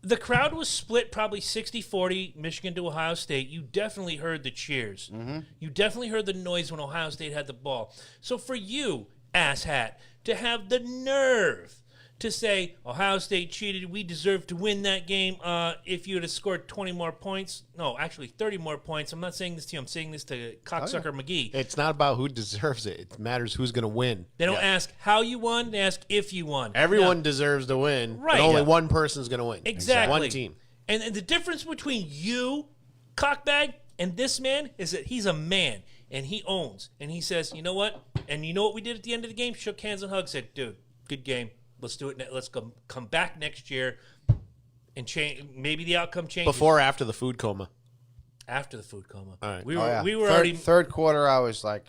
The crowd was split probably 60-40, Michigan to Ohio State. You definitely heard the cheers. Mm-hmm. You definitely heard the noise when Ohio State had the ball. So for you, asshat, to have the nerve to say Ohio State cheated, we deserve to win that game if you had scored 20 more points. No, actually 30 more points. I'm not saying this to you. I'm saying this to cocksucker McGee. It's not about who deserves it. It matters who's going to win. They don't ask how you won. They ask if you won. Everyone deserves to win, right. But only one person's going to win. Exactly. One team. And the difference between you, cockbag, and this man is that he's a man, and he owns. And he says, you know what? And you know what we did at the end of the game? Shook hands and hugged, said, dude, good game. Let's do it. Let's come back next year and change. Maybe the outcome changes. Before or after the food coma? After the food coma. All right. We were already. Third quarter, I was like.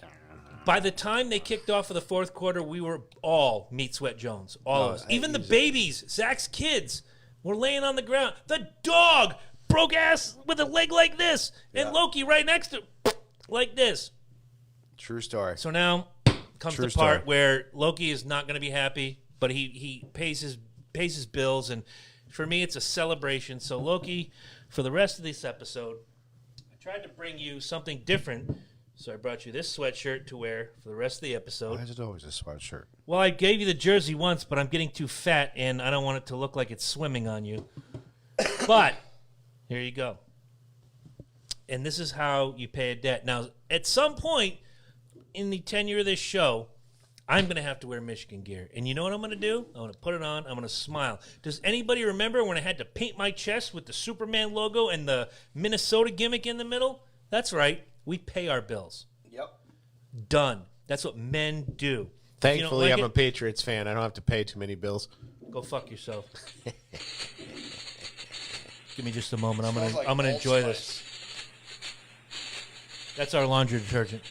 By the time they kicked off for the fourth quarter, we were all Meat Sweat Jones. All of us. Even the babies, Zach's kids, were laying on the ground. The dog broke ass with a leg like this, and Loki right next to like this. True story. So now comes the part where Loki is not going to be happy. But he pays his bills, and for me, it's a celebration. So, Loki, for the rest of this episode, I tried to bring you something different. So I brought you this sweatshirt to wear for the rest of the episode. Why is it always a sweatshirt? Well, I gave you the jersey once, but I'm getting too fat, and I don't want it to look like it's swimming on you. But here you go. And this is how you pay a debt. Now, at some point in the tenure of this show, I'm going to have to wear Michigan gear. And you know what I'm going to do? I'm going to put it on. I'm going to smile. Does anybody remember when I had to paint my chest with the Superman logo and the Minnesota gimmick in the middle? That's right. We pay our bills. Yep. Done. That's what men do. Thankfully, I'm a Patriots fan. I don't have to pay too many bills. Go fuck yourself. Give me just a moment. I'm gonna enjoy this. That's our laundry detergent.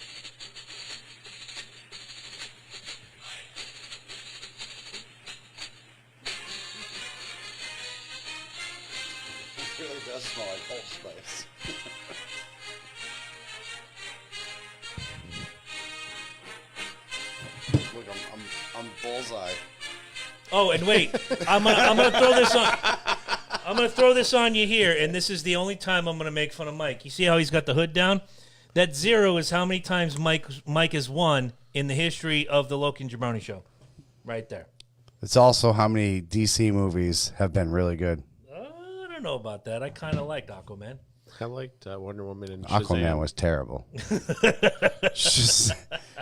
It really does smell like Old Spice. Look, I'm bullseye. Oh, and wait, I'm gonna throw this on. I'm gonna throw this on you here, and this is the only time I'm gonna make fun of Mike. You see how he's got the hood down? That 0 is how many times Mike has won in the history of the Loki and Jabroni show. Right there. It's also how many DC movies have been really good. I don't know about that. I kind of liked Aquaman. I liked Wonder Woman and Shazam. Aquaman was terrible.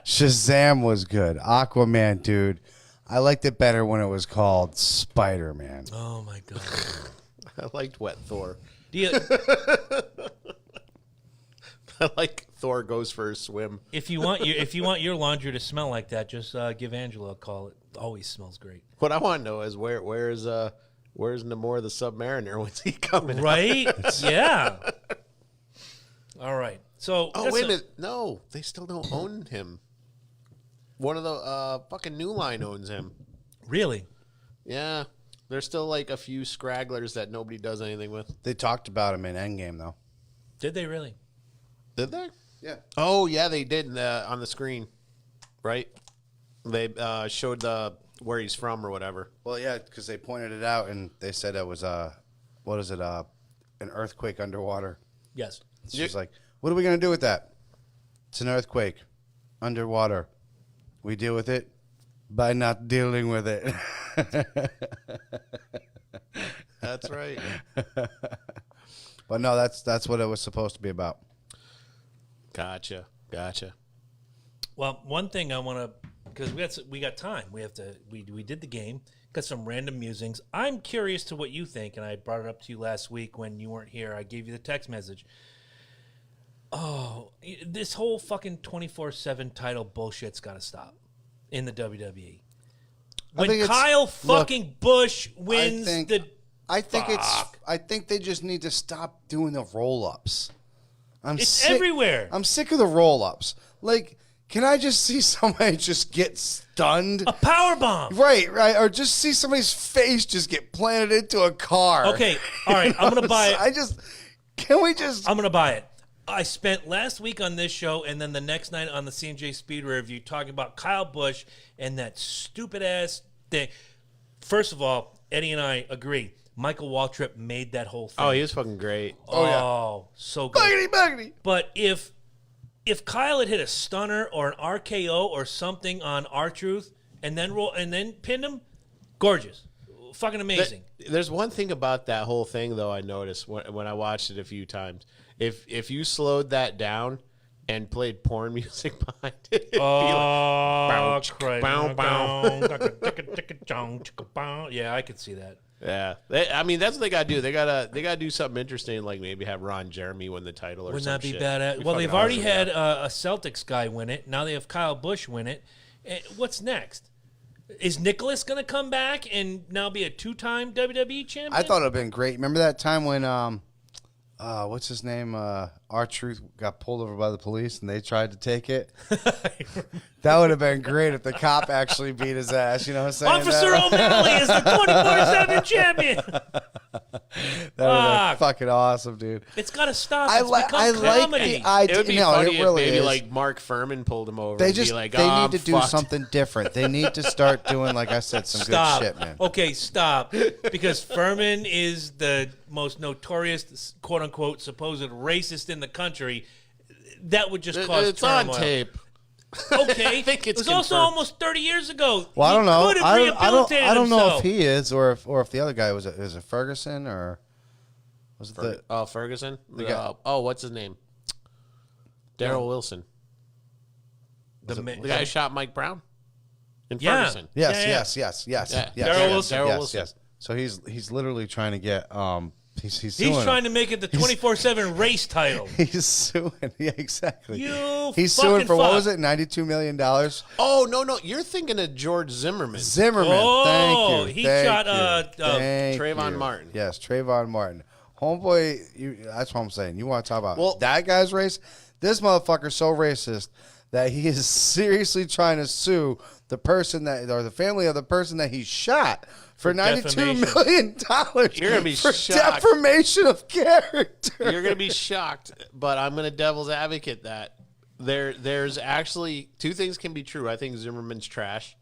Shazam was good. Aquaman, dude. I liked it better when it was called Spider-Man. Oh, my God. I liked Wet Thor. Do you, I like Thor goes for a swim. if you want your laundry to smell like that, just give Angela a call. It always smells great. What I want to know is where's Namor the Submariner? When's he coming? Right? Yeah. All right. So. Oh, wait a minute. No, they still don't own him. One of the fucking New Line owns him. Really? Yeah. There's still like a few scragglers that nobody does anything with. They talked about him in Endgame, though. Did they really? Did they? Yeah. Oh, yeah, they did on the screen. Right? They showed where he's from or whatever. Well, yeah, because they pointed it out, and they said it was, an earthquake underwater. Yes. She's like, what are we going to do with that? It's an earthquake underwater. We deal with it by not dealing with it. That's right. But no, that's what it was supposed to be about. Gotcha. Well, one thing I want to, because we got time. We did the game. Got some random musings. I'm curious to what you think, and I brought it up to you last week when you weren't here. I gave you the text message. Oh, this whole fucking 24/7 title bullshit's got to stop in the WWE. When Kyle fucking Busch wins I think they just need to stop doing the roll-ups. It's everywhere. I'm sick of the roll-ups. Like, can I just see somebody just get stunned? A power bomb. Right. Or just see somebody's face just get planted into a car. Okay, all right, I'm going to buy it. I'm going to buy it. I spent last week on this show and then the next night on the CMJ Speedway review talking about Kyle Busch and that stupid-ass thing. First of all, Eddie and I agree. Michael Waltrip made that whole thing. Oh, he was fucking great. Oh, so good. Buggity. But if Kyle had hit a stunner or an RKO or something on R-Truth and then pinned him, gorgeous. Fucking amazing. There's one thing about that whole thing, though, I noticed when I watched it a few times. If you slowed that down and played porn music behind it, it'd be like, bow, bow. Yeah, I could see that. Yeah, I mean that's what they gotta do. They gotta do something interesting, like maybe have Ron Jeremy win the title or something. Wouldn't that be bad? Well, they've already had a Celtics guy win it. Now they have Kyle Busch win it. What's next? Is Nicholas going to come back and now be a 2-time WWE champion? I thought it would have been great. Remember that time when, what's his name? R-Truth got pulled over by the police and they tried to take it? That would have been great if the cop actually beat his ass. You know what I'm saying? Officer O'Malley is the 24/7 champion. That would be fucking awesome, dude. It's got to stop. It's become comedy. It would be funny if maybe like Mark Furman pulled him over. They need to do something different. They need to start doing, like I said, some good shit, man. Okay, stop. Because Furman is the most notorious, quote unquote, supposed racist in the country. That would just cause turmoil. On tape. Okay, I think it was also almost 30 years ago. Well, I don't know. I don't know himself. if he is or if the other guy was it Ferguson or was it Ferguson? What's his name? Darrell Wilson. The guy who shot Mike Brown in Ferguson. Yes. Darrell Wilson. Yes. So he's literally trying to get He's trying to make it the 24/7 race title. He's suing. Yeah, exactly. He's suing for what was it? $92 million. Oh no! You're thinking of George Zimmerman. Thank you. He shot Trayvon Martin. Yes, Trayvon Martin. Homeboy, that's what I'm saying. You want to talk about that guy's race? This motherfucker's so racist that he is seriously trying to sue the person or the family of the person that he shot for $92 million. You're going to be for shocked. Defamation of character. You're going to be shocked, but I'm going to devil's advocate that there's actually two things can be true. I think Zimmerman's trash,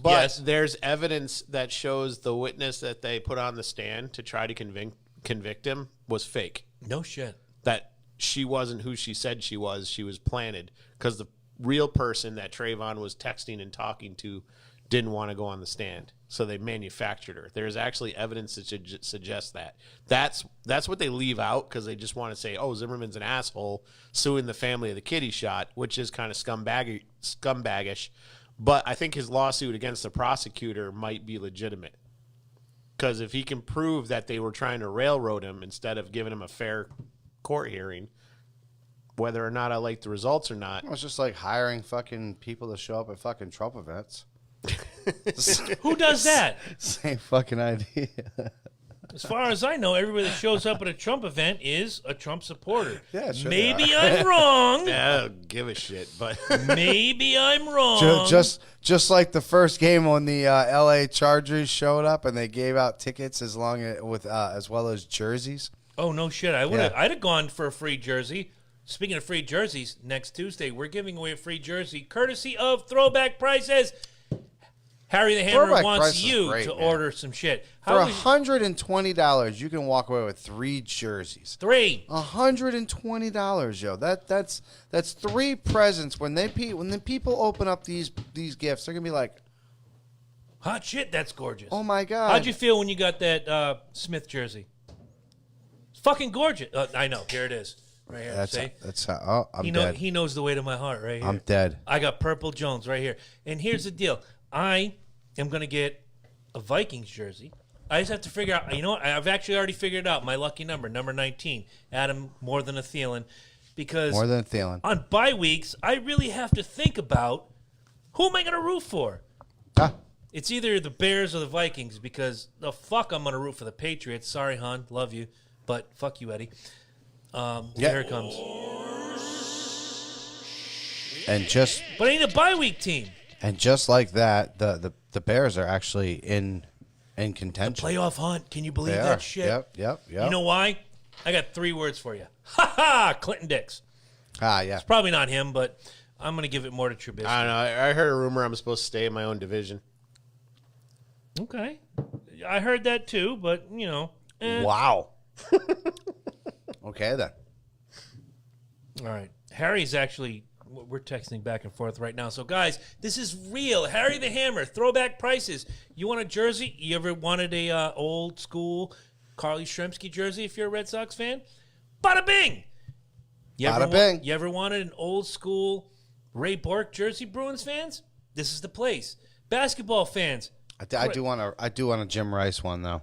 but there's evidence that shows the witness that they put on the stand to try to convict him was fake. No shit. That she wasn't who she said she was. She was planted because the real person that Trayvon was texting and talking to didn't want to go on the stand. So they manufactured her. There's actually evidence that suggests that. That's what they leave out because they just want to say, oh, Zimmerman's an asshole suing the family of the kid he shot, which is kind of scumbagish. But I think his lawsuit against the prosecutor might be legitimate. Because if he can prove that they were trying to railroad him instead of giving him a fair court hearing, whether or not I like the results or not. It's just like hiring fucking people to show up at fucking Trump events. Who does that? Same fucking idea. As far as I know, everybody that shows up at a Trump event is a Trump supporter. Yeah, sure. Maybe I'm wrong. Yeah, I don't give a shit, but maybe I'm wrong. Just like the first game when the LA Chargers showed up and they gave out tickets as well as jerseys. Oh no shit! I'd have gone for a free jersey. Speaking of free jerseys, next Tuesday we're giving away a free jersey courtesy of Throwback Prices. Harry the Hammer Throwback wants price is you great, to man. order some shit. For $120, you can walk away with 3 jerseys. 3. $120, yo. That's 3 presents. When the people open up these gifts, they're gonna be like, hot shit, that's gorgeous. oh my god. How'd you feel when you got that Smith jersey? It's fucking gorgeous. I know. Here it is. Right here. I'm dead. He knows the way to my heart right here. I'm dead. I got Purple Jones right here. And here's the deal. I am going to get a Vikings jersey. I just have to figure out, you know what? I've actually already figured out my lucky number 19. Adam more than a Thielen. Because more than a Thielen. On bye weeks, I really have to think about who am I going to root for? It's either the Bears or the Vikings because the fuck I'm going to root for the Patriots. Sorry, hon. Love you. But fuck you, Eddie. Here it comes. But I need a bye week team. And just like that, the Bears are actually in contention. The playoff hunt. Can you believe that shit? Yep. You know why? I got 3 words for you. Ha ha! Clinton Dix. Yeah. It's probably not him, but I'm going to give it more to Trubisky. I don't know. I heard a rumor I'm supposed to stay in my own division. Okay. I heard that too, but, you know. Wow. Okay, then. All right. Harry's actually, we're texting back and forth right now. So, guys, this is real. Harry the Hammer, throwback prices. You want a jersey? You ever wanted a old school Carly Shremsky jersey if you're a Red Sox fan? Bada bing! You ever wanted an old school Ray Bork jersey, Bruins fans? This is the place. Basketball fans. I do want a Jim Rice one though.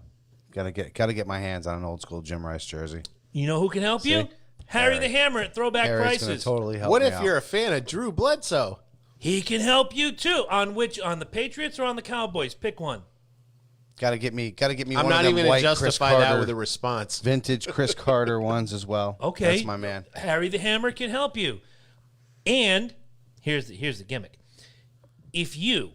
Gotta get my hands on an old school Jim Rice jersey. You know who can help you? Harry the Hammer at throwback Harry's prices. Totally help what me if out. you're a fan of Drew Bledsoe? He can help you too. On the Patriots or on the Cowboys? Pick one. Gotta get me. I'm one not of them even white going to Chris justify Carter, that with a response. vintage Chris Carter ones as well. Okay, that's my man. Harry the Hammer can help you. And here's the gimmick. If you,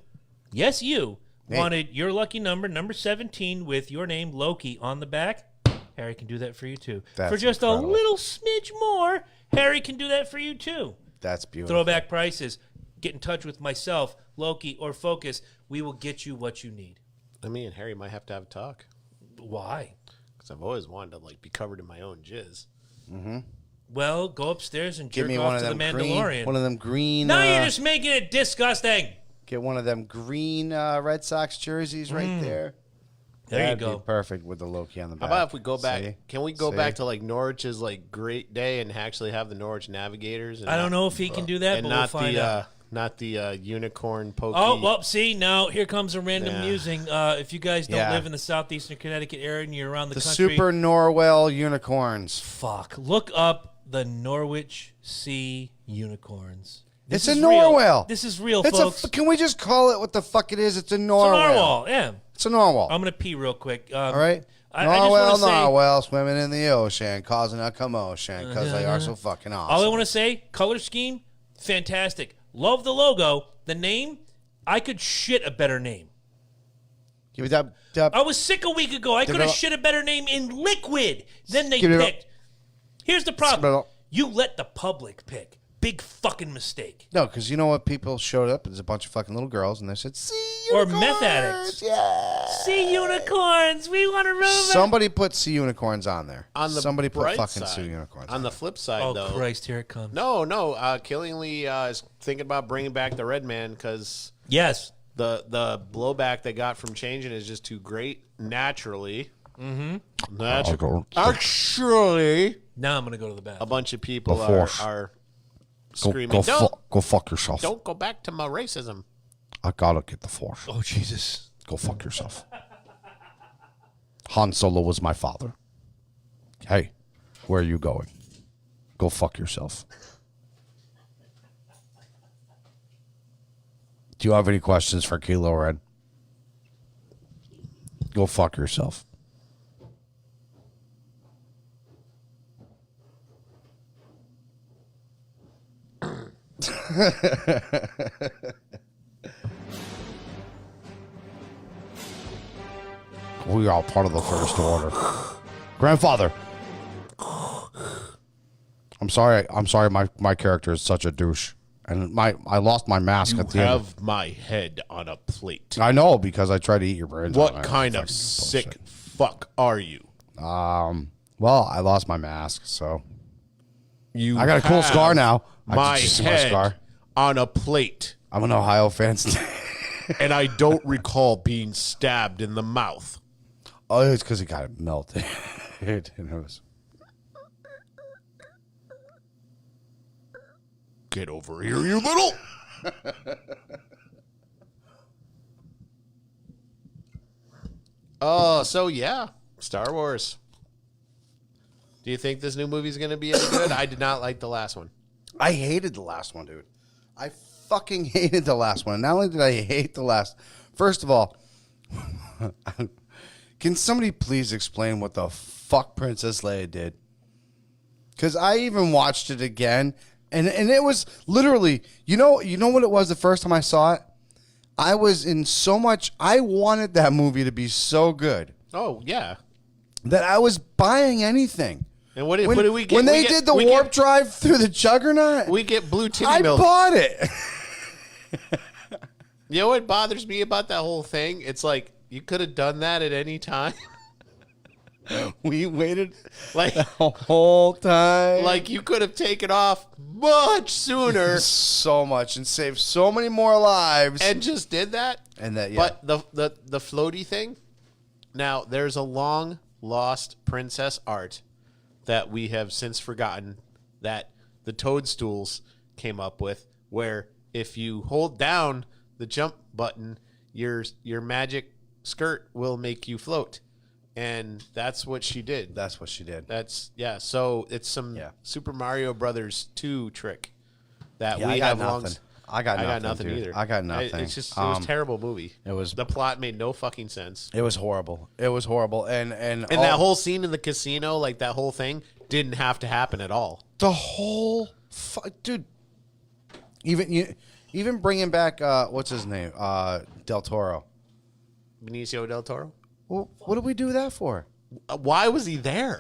wanted your lucky number 17, with your name Loki on the back, Harry can do that for you too. That's for just incredible. a little smidge more, Harry can do that for you too. That's beautiful. Throwback prices. Get in touch with myself, Loki, or Focus. We will get you what you need. Me and Harry might have to have a talk. Why? Because I've always wanted to be covered in my own jizz. Mm-hmm. Well, go upstairs and Give jerk me off one of to the them Mandalorian. one of them green. Now you're just making it disgusting. Get one of them green Red Sox jerseys right there. There you go. Be perfect with the Loki on the back. How about if we go back? See? Can we go back to Norwich's great day and actually have the Norwich Navigators? And I don't know if he can do that, but we'll find out. Not the unicorn pokey. Oh, well, see, now here comes a random musing. If you guys don't live in the southeastern Connecticut area and you're around the country. Super Norwell unicorns. Fuck. Look up the Norwich Sea unicorns. It's a Norwell. This is real, folks. Can we just call it what the fuck it is? It's a Norwell. It's a narwhal, yeah. It's a narwhal. I'm going to pee real quick. All right? Narwhal swimming in the ocean, causing a commotion because they are so fucking awesome. All I want to say, color scheme, fantastic. Love the logo. The name, I could shit a better name. Give it up. I was sick a week ago. I could have shit a better name in liquid than they picked. Here's the problem. You let the public pick. Big fucking mistake. No, because you know what? People showed up. There's a bunch of fucking little girls, and they said, "Sea unicorns." Or meth addicts. Yeah. Sea unicorns. We want to roam. Somebody put sea unicorns on there. Somebody put fucking sea unicorns on the flip side, though. Oh, Christ, here it comes. No. Killing Lee is thinking about bringing back the Red Man because the blowback they got from changing is just too great naturally. Mm-hmm. Actually, now I'm going to go to the bathroom. A bunch of people are screaming, go fuck yourself. Don't go back to my racism. I gotta get the Force. Oh, Jesus. Go fuck yourself. Han Solo was my father. Hey, where are you going? Go fuck yourself. Do you have any questions for Kylo Ren? Go fuck yourself. We are part of the First Order. Grandfather. I'm sorry my character is such a douche. And I lost my mask at the end. You have my head on a plate. I know, because I tried to eat your brains. What kind of sick fuck are you? Well, I lost my mask, so I got a cool scar now. My head on a plate. I'm an Ohio fan. And I don't recall being stabbed in the mouth. Oh, it's because it got melted. It was. Get over here, you little. Oh, so yeah, Star Wars. Do you think this new movie is going to be any good? I did not like the last one. I hated the last one, dude. I fucking hated the last one. Not only did I hate the last... First of all, can somebody please explain what the fuck Princess Leia did? Because I even watched it again, and it was literally... You know what it was the first time I saw it? I was in so much... I wanted that movie to be so good. Oh, yeah. That I was buying anything. And what did we get? When they did the warp drive through the Juggernaut, we get blue titty milk. I bought it. You know what bothers me about that whole thing? It's like, you could have done that at any time. We waited like the whole time. Like, you could have taken off much sooner. So much, and saved so many more lives. And just did that. And that, yeah. But the floaty thing, now, there's a long lost princess art that we have since forgotten that the Toadstools came up with, where if you hold down the jump button, your magic skirt will make you float. And that's what she did. That's what she did. So it's some Super Mario Brothers 2 trick that we have long. I got nothing either. I got nothing. It's just it was a terrible movie. The plot made no fucking sense. It was horrible. And that whole scene in the casino, like that whole thing, didn't have to happen at all. The whole dude. Even bringing back what's his name, Del Toro, Benicio del Toro. Well, what did we do that for? Why was he there?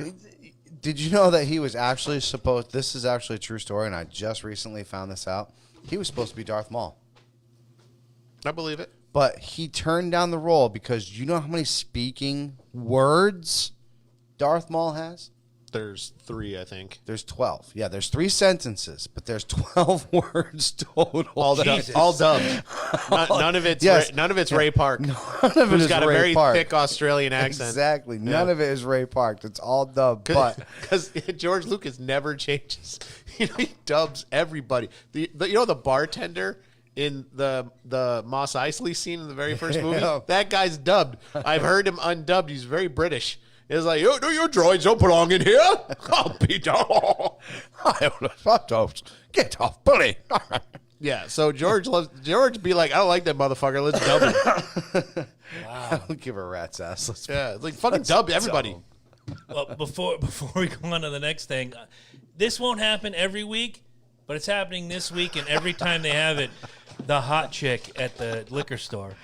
Did you know that he was actually supposed? This is actually a true story, and I just recently found this out. He was supposed to be Darth Maul. I believe it. But he turned down the role because you know how many speaking words Darth Maul has? There's 3, I think. There's 12. Yeah, there's 3 sentences, but there's 12 words total. All dubbed. None of it's Ray Park. None of it is got Ray a very Park. thick Australian accent. Exactly. None of it is Ray Park. It's all dubbed. Because George Lucas never changes. He dubs everybody. The bartender in the Mos Eisley scene in the very first movie, that guy's dubbed. I've heard him undubbed. He's very British. It's like, your droids don't belong in here. Oh, Peter. Get off, bully. Yeah, so George be like, I don't like that motherfucker. Let's dub him. Wow. I don't give a rat's ass. Like fucking dub everybody. Well, before we go on to the next thing, this won't happen every week, but it's happening this week, and every time they have it, the hot chick at the liquor store.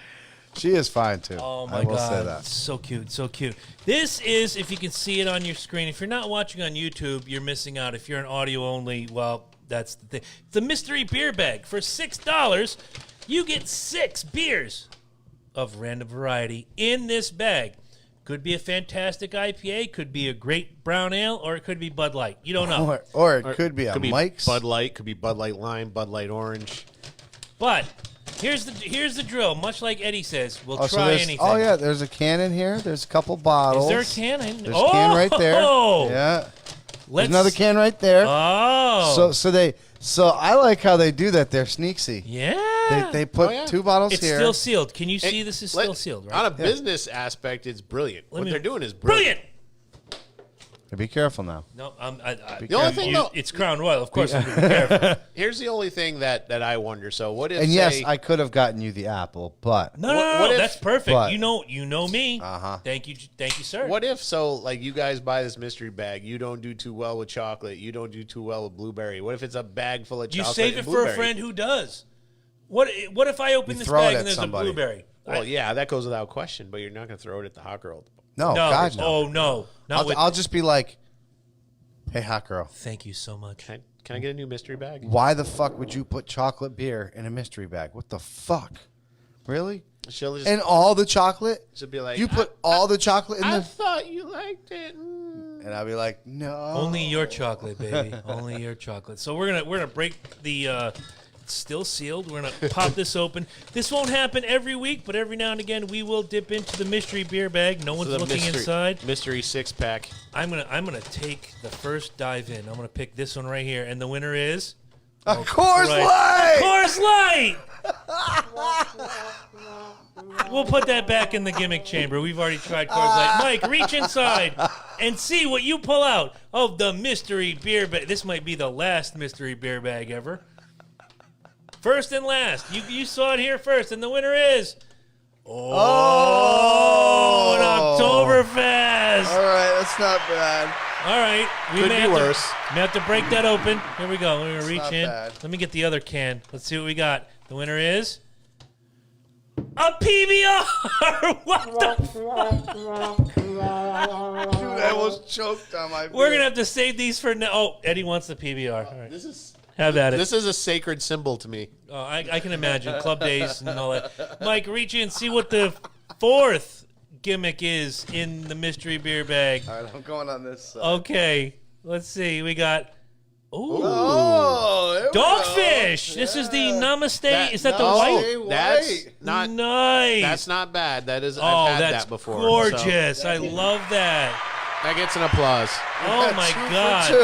She is fine, too. Oh, my God. I will say that. So cute, so cute. This is, if you can see it on your screen, if you're not watching on YouTube, you're missing out. If you're an audio only, well, that's the thing. It's a mystery beer bag. For $6, you get 6 beers of random variety in this bag. Could be a fantastic IPA, could be a great brown ale, or it could be Bud Light. You don't know. Or it could be Mike's. Bud Light, could be Bud Light Lime, Bud Light Orange. But here's the drill. Much like Eddie says, we'll try anything. Oh, yeah, there's a can in here. There's a couple bottles. Is there a can? There's a can right there. Yeah. There's another can right there. Oh. So I like how they do that. They're sneaky. Yeah. They put 2 bottles it's here. It's still sealed. Can you see this is still sealed, right? On a business aspect, it's brilliant. What they're doing is brilliant. Be careful now. No, the only thing, it's Crown Royal. Of course, I'm going to be careful. Here's the only thing that I wonder. So what if? And yes, I could have gotten you the apple, but no, that's perfect. But, you know me. Thank you, sir. What if like you guys buy this mystery bag? You don't do too well with chocolate. You don't do too well with blueberry. What if it's a bag full of chocolate? You save it for a friend who does. What if I open this bag and there's a blueberry? Well, yeah, that goes without question. But you're not going to throw it at the hot girl. No, God, no. Oh no, I'll just be like, hey, hot girl. Thank you so much. Can I get a new mystery bag? Why the fuck would you put chocolate beer in a mystery bag? What the fuck? Really? She'll just, And all the chocolate? she'll be like, You put all the chocolate in I the... thought you liked it. And I'll be like, no. Only your chocolate, baby. Only your chocolate. So we're gonna break the. It's still sealed. We're gonna pop this open. This won't happen every week, but every now and again we will dip into the mystery beer bag. No one's looking inside. Mystery 6-pack. I'm gonna take the first dive in. I'm gonna pick this one right here, and the winner is. A Coors Light! Coors Light! We'll put that back in the gimmick chamber. We've already tried Coors Light. Mike, reach inside and see what you pull out of the mystery beer bag. This might be the last mystery beer bag ever. First and last. You saw it here first, and the winner is... an Oktoberfest! All right, that's not bad. All right. We Could may be have worse. We have to break that open. Here we go. We're going to reach not in. bad. Let me get the other can. Let's see what we got. The winner is... a PBR! What the fuck? Dude, I almost choked on my beer. We're going to have to save these for now. Oh, Eddie wants the PBR. All right. This is Have at it. this is a sacred symbol to me. Oh, I can imagine. Club days and all that. Mike, reach in and see what the fourth gimmick is in the mystery beer bag. All right, I'm going on this side. Okay. Let's see. We got... Ooh. Oh, there we Dogfish. go. This is the Yeah. Namaste. Is that the No, white? That's not. Nice. That's not bad. That is. Oh, I've had that's that before. so gorgeous. I love that. that gets an applause. Oh, Got my 2 for God. 2.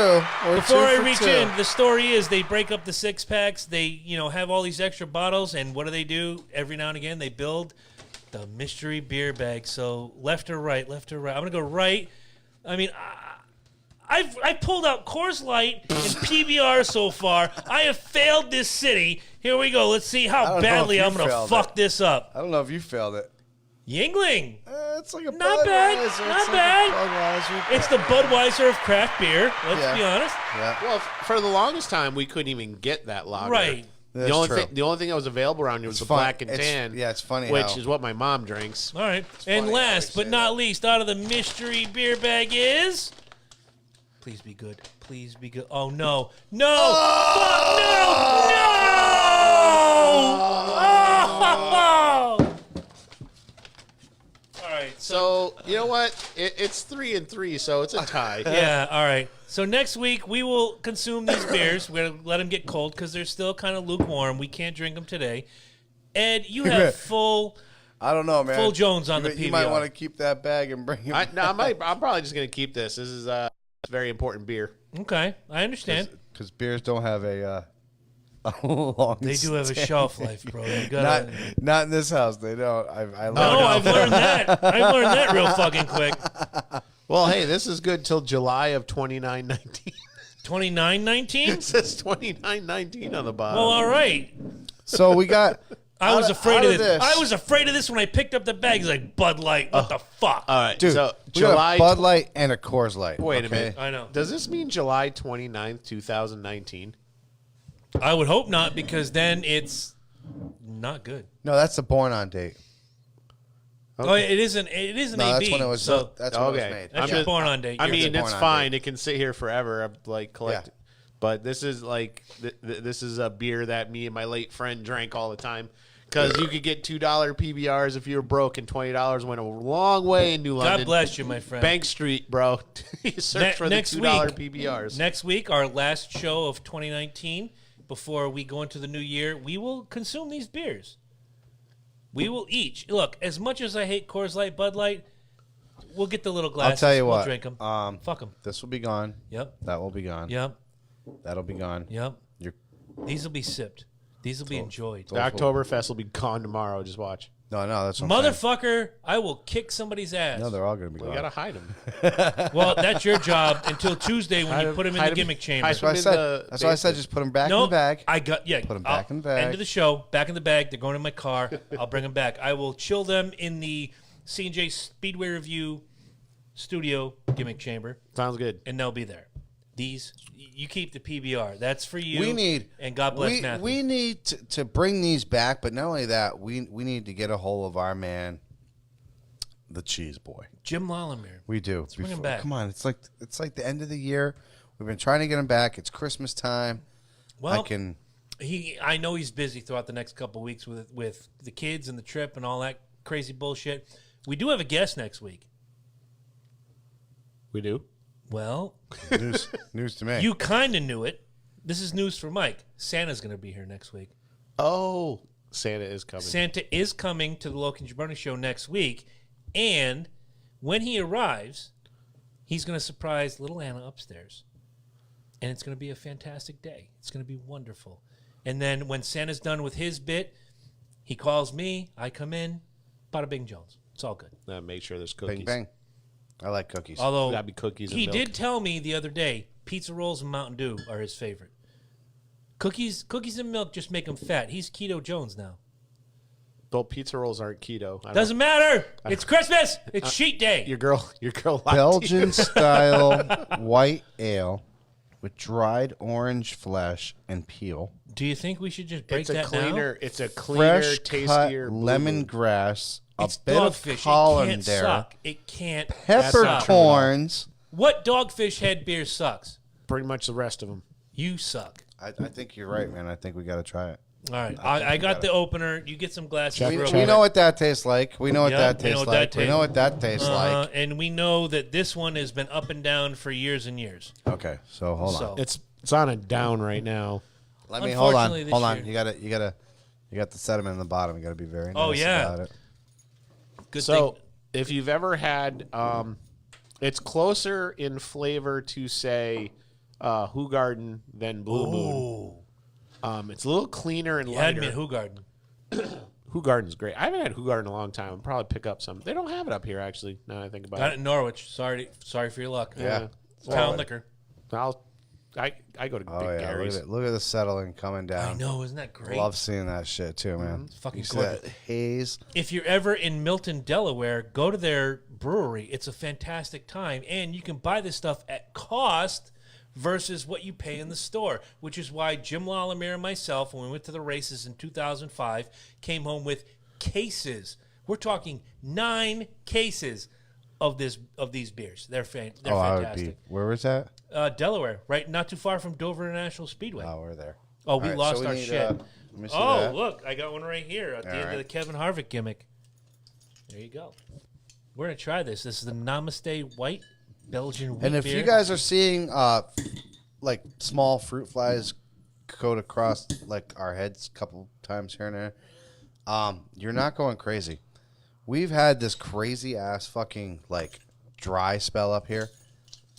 Or Before 2 I for reach 2. in, the story is they break up the 6-packs. They, have all these extra bottles, and what do? Every now and again, they build the mystery beer bag. So left or right, left or right. I'm going to go right. I mean, I pulled out Coors Light and PBR so far. I have failed this city. Here we go. Let's see I how don't know badly if you I'm going to failed fuck it. this up. I don't know if you failed it. Yingling. It's like a Not bad, Budweiser. not It's like bad. a Budweiser. It's the Budweiser of craft beer. Let's be honest. Yeah. Well, for the longest time, we couldn't even get that lager. Right. That's The only true. thing, the only thing that was available around here was the fun- black and it's- tan. yeah, it's funny which how- is what my mom drinks. All right. And funny how last they but say not that. least, out of the mystery beer bag is. Please be good. Please be good. Oh, no. No! Fuck, no! Oh! All right. So you know what? It's 3-3, so it's a tie. Yeah, all right. So next week, we will consume these beers. We're going to let them get cold because they're still kind of lukewarm. We can't drink them today. Ed, you have full... I don't know, man. Full Jones on the You might PBR. want to keep that bag and bring it. I'm probably just gonna keep this. This is very important beer. Okay, I understand. Because beers don't have a long. They do have a stand. shelf life, bro. You gotta... Not in this house. They don't. I No, learned I've learned that. I've learned that real fucking quick. Well, hey, this is good till July of 2919. 2919? It says 2919 on the bottom. Well, all right. So we got. I was afraid of this. this. I was afraid of this when I picked up the bag. It's like Bud Light. What the fuck? All right, Dude, so we got July. a Bud Light and a Coors Light. Wait a okay? minute. I know. Does this mean July 29th, 2019? I would hope not, because then it's not good. No, that's the born on date. Oh, it isn't. It isn't No, AB. that's when it was. So That's when it was Okay. made. that's I'm your just- born on date. I You're mean, good. it's born on fine. It can sit here forever. I'm like collect. Yeah. But this is like this is a beer that me and my late friend drank all the time. Because you could get $2 PBRs if you were broke, and $20 went a long way in New London. God bless you, my friend. Bank Street, bro. You search for the next $2 week- PBRs. Next week, our last show of 2019, before we go into the new year, we will consume these beers. We will each look. As much as I hate Coors Light, Bud Light, we'll get the little glasses. I'll tell you we'll what. drink them. Fuck them. This will be gone. Yep. That will be gone. Yep. That'll be gone. Yep. You're, These will be sipped. These will be enjoyed. The Oktoberfest will be gone tomorrow. Just watch. no, that's what I'm saying. Motherfucker, I will kick somebody's ass. No, they're all going to be We gone. gotta hide them. Well, that's your job until Tuesday when you Hide put them in him- the gimmick chamber. hide That's why I in said. the That's why I said basement. just put them back No, in the bag. I got yeah. Put 'em back in the bag. End of the show. Back in the bag. They're going in my car. I'll bring them back. I will chill them in the C&J Speedway Review studio gimmick chamber, Sounds good. and they'll be there. These you keep the PBR. That's for you. We need and God bless Matthew. We need to bring these back, but not only that, we need to get a hold of our man, the Cheese Boy. Jim Lollimer. We do. bring him back. Come on, it's like the end of the year. We've been trying to get him back. It's Christmas time. Well, I know he's busy throughout the next couple of weeks with the kids and the trip and all that crazy bullshit. We do have a guest next week. We do? Well, news to me. You kind of knew it. This is news for Mike. Santa's going to be here next week. Oh, Santa is coming. Santa is coming to the Loki and Jabroni show next week, and when he arrives, he's going to surprise little Anna upstairs, and it's going to be a fantastic day. It's going to be wonderful. And then when Santa's done with his bit, he calls me. I come in. Bada bing Jones. It's all good. Make sure there's cookies. Bing bang. I like cookies. Although gotta be cookies and he milk. did tell me the other day, pizza rolls and Mountain Dew are his favorite. Cookies and milk just make him fat. He's Keto Jones now. Well, pizza rolls aren't keto. Doesn't matter. It's Christmas. It's cheat day. Your girl. Belgian style white ale with dried orange flesh and peel. Do you think we should just break It's a that cleaner. now? It's a cleaner, Fresh tastier cut Blue Moon. lemongrass. It's A bit of dogfish. It can't colander. suck. It can't suck. Peppercorns. What dogfish head beer sucks? Pretty much the rest of them. You suck. I think you're right, man. I think we got to try it. All right. I got the opener. You get some glasses. We real know quick. what that tastes like. We know what Yep, that we know tastes what that like. We know what that tastes like. And we know that this one has been up and down for years and years. Okay, so hold on. It's on a down right now. Let me hold on. Unfortunately, this Hold on. year- You got the sediment in the bottom. You got to be very nice Oh, yeah. about it. Good So, thing. if you've ever had, it's closer in flavor to say Hoogarden than Blue Moon. It's a little cleaner and You had lighter. me at Hoogarden. Hoogarden's great. I haven't had Hoogarden in a long time. I'll probably pick up some. They don't have it up here, actually, now that I think about Got it. it in Norwich. Sorry for your luck. Yeah. Town liquor. I go to Oh, Big yeah. Look Gary's. at it. Look at the settling coming down. I know. Isn't that great? Love seeing that shit, too, man. It's fucking You see gorgeous. that haze? If you're ever in Milton, Delaware, go to their brewery. It's a fantastic time, and you can buy this stuff at cost versus what you pay in the store, which is why Jim Lollimer and myself, when we went to the races in 2005, came home with cases. We're talking 9 cases of these beers. They're fantastic. I would be. Where was that? Delaware, right? Not too far from Dover International Speedway. Oh, we're there. Oh, we All right, lost so we our need, shit. let me see Oh, that. look, I got one right here at the end of right. the Kevin Harvick gimmick. There you go. We're going to try this. This is the Namaste White Belgian wheat And if beer. you guys are seeing like small fruit flies coat across like our heads a couple times here and there, you're not going crazy. We've had this crazy ass fucking like dry spell up here,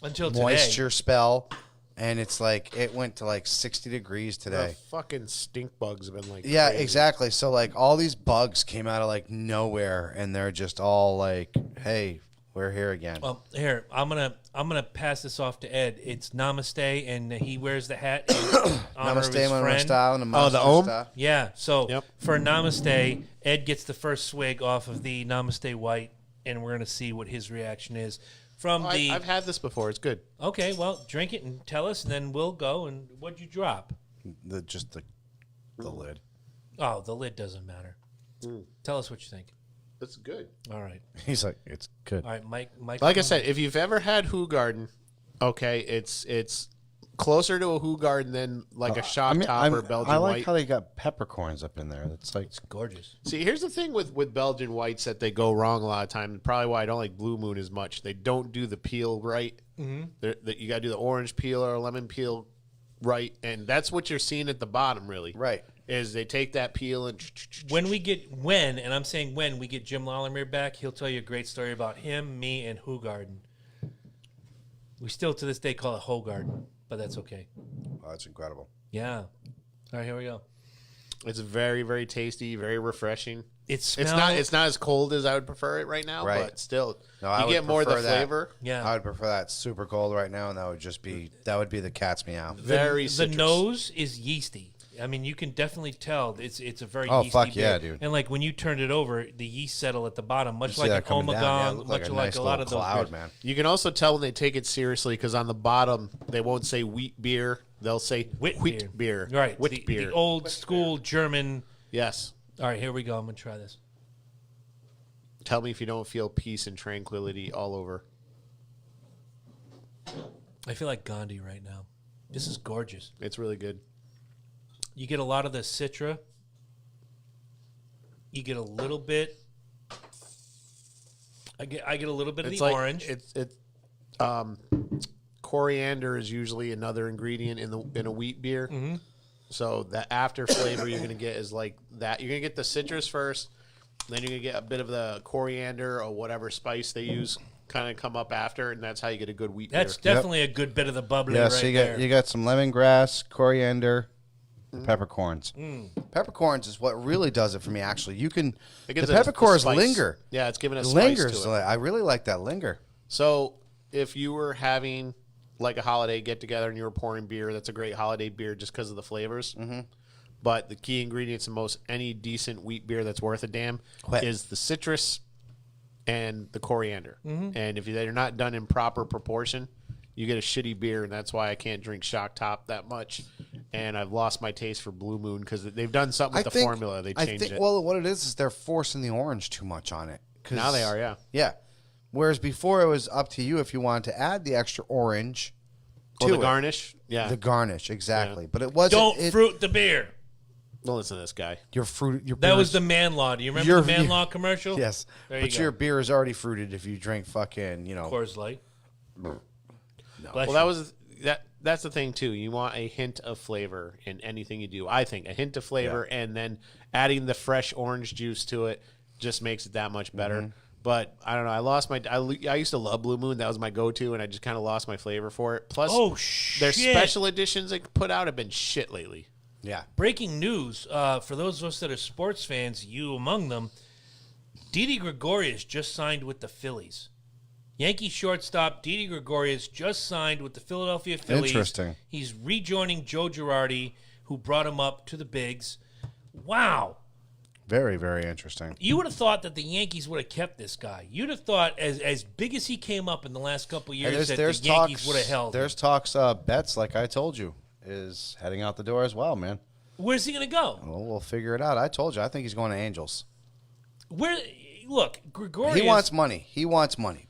Until today. moisture spell, and it's like it went to like 60 degrees The today. fucking stink bugs have been like Yeah, crazy. exactly. So like all these bugs came out of like nowhere, and they're just all like, "Hey, we're here again." Well, here, I'm gonna pass this off to Ed. It's Namaste, and he wears the hat in honor of Namaste, his my friend. style, and Oh, the Om? style. Yeah, so Yep. for Namaste, Ed gets the first swig off of the Namaste White, and we're going to see what his reaction is. From the I've had this before. It's good. Okay, well, drink it and tell us, and then we'll go. And what'd you drop? Just the lid. Oh, the lid doesn't matter. Tell us what you think. It's good. All right. He's like, it's good. All right, Mike. Like I said, if you've ever had Hoogarden, okay, it's closer to a Hoogarden than like a shop top or Belgian I like white. how they got peppercorns up in there. It's like It's gorgeous. See, here's the thing with Belgian whites that they go wrong a lot of times. Probably why I don't like Blue Moon as much. They don't do the peel right. Mm-hmm. You got to do the orange peel or lemon peel right, and that's what you're seeing at the bottom. Really, right. Is they take that peel and And I'm saying when we get Jim Lollimer back, he'll tell you a great story about him, me, and Hoogarden. We still to this day call it Hogarden, but that's okay. Oh, that's incredible. Yeah. All right, here we go. it's very, very tasty, very refreshing. It smells. It's not as cold as I would prefer it right now, Right. but still, No, I you would get more of the prefer that. flavor. Yeah. I would prefer that super cold right now, and that would be the cat's meow. Very the citrus. nose is yeasty. I mean, you can definitely tell it's a very Oh, yeasty fuck yeah, beer. dude. And like when you turned it over, the yeast settle at the bottom, much See like that an coming down? Yeah, it omagong, looked much like a like nice a lot little of those cloud, beers. man. You can also tell when they take it seriously because on the bottom they won't say wheat beer; they'll say Wheat beer. Right. Wheat beer. The old school German. Yes. All right, here we go. I'm gonna try this. Tell me if you don't feel peace and tranquility all over. I feel like Gandhi right now. This is gorgeous. It's really good. You get a lot of the Citra. You get a little bit. I get a little bit of the orange. Coriander is usually another ingredient in a wheat beer. Mm-hmm. So the after flavor you're gonna get is like that. You're gonna get the citrus first, then you're gonna get a bit of the coriander or whatever spice they use, kind of come up after, and that's how you get a good wheat beer. That's definitely a good bit of the bubbly. Yeah, right so there. you got some lemongrass, coriander, peppercorns. Peppercorns is what really does it for me. Actually, the peppercorns linger. Yeah, it's giving us lingers. Spice to it. I really like that linger. So if you were having like a holiday get together and you were pouring beer, that's a great holiday beer just because of the flavors. Mm-hmm. But the key ingredients in most any decent wheat beer that's worth a damn is the citrus and the coriander. Mm-hmm. And if they're not done in proper proportion, you get a shitty beer, and that's why I can't drink Shock Top that much. And I've lost my taste for Blue Moon because they've done something with the formula. They changed it. Well, what it is they're forcing the orange too much on it. Now they are, yeah. Yeah. Whereas before it was up to you if you wanted to add the extra orange to the garnish. Yeah. The garnish, exactly. Yeah. But it wasn't. Don't fruit the beer. Don't listen to this guy. That was the Man Law. Do you remember the Man Law commercial? Yes. But your beer is already fruited if you drink fucking, Coors Light. No. Well, that's the thing, too. You want a hint of flavor in anything you do. I think a hint of flavor, and then adding the fresh orange juice to it just makes it that much better. Mm-hmm. But I don't know. I used to love Blue Moon. That was my go-to, and I just kind of lost my flavor for it. Plus, their special editions they put out have been shit lately. Yeah. Breaking news, for those of us that are sports fans, you among them, Didi Gregorius just signed with the Phillies. Yankee shortstop Didi Gregorius just signed with the Philadelphia Phillies. Interesting. He's rejoining Joe Girardi, who brought him up to the bigs. Wow. Very, very interesting. You would have thought that the Yankees would have kept this guy. You'd have thought, as big as he came up in the last couple of years, that the Yankees would have held him. There's talks, Betts, like I told you, is heading out the door as well, man. Where's he going to go? Well, we'll figure it out. I told you. I think he's going to Angels. Look, Gregorius. He wants money.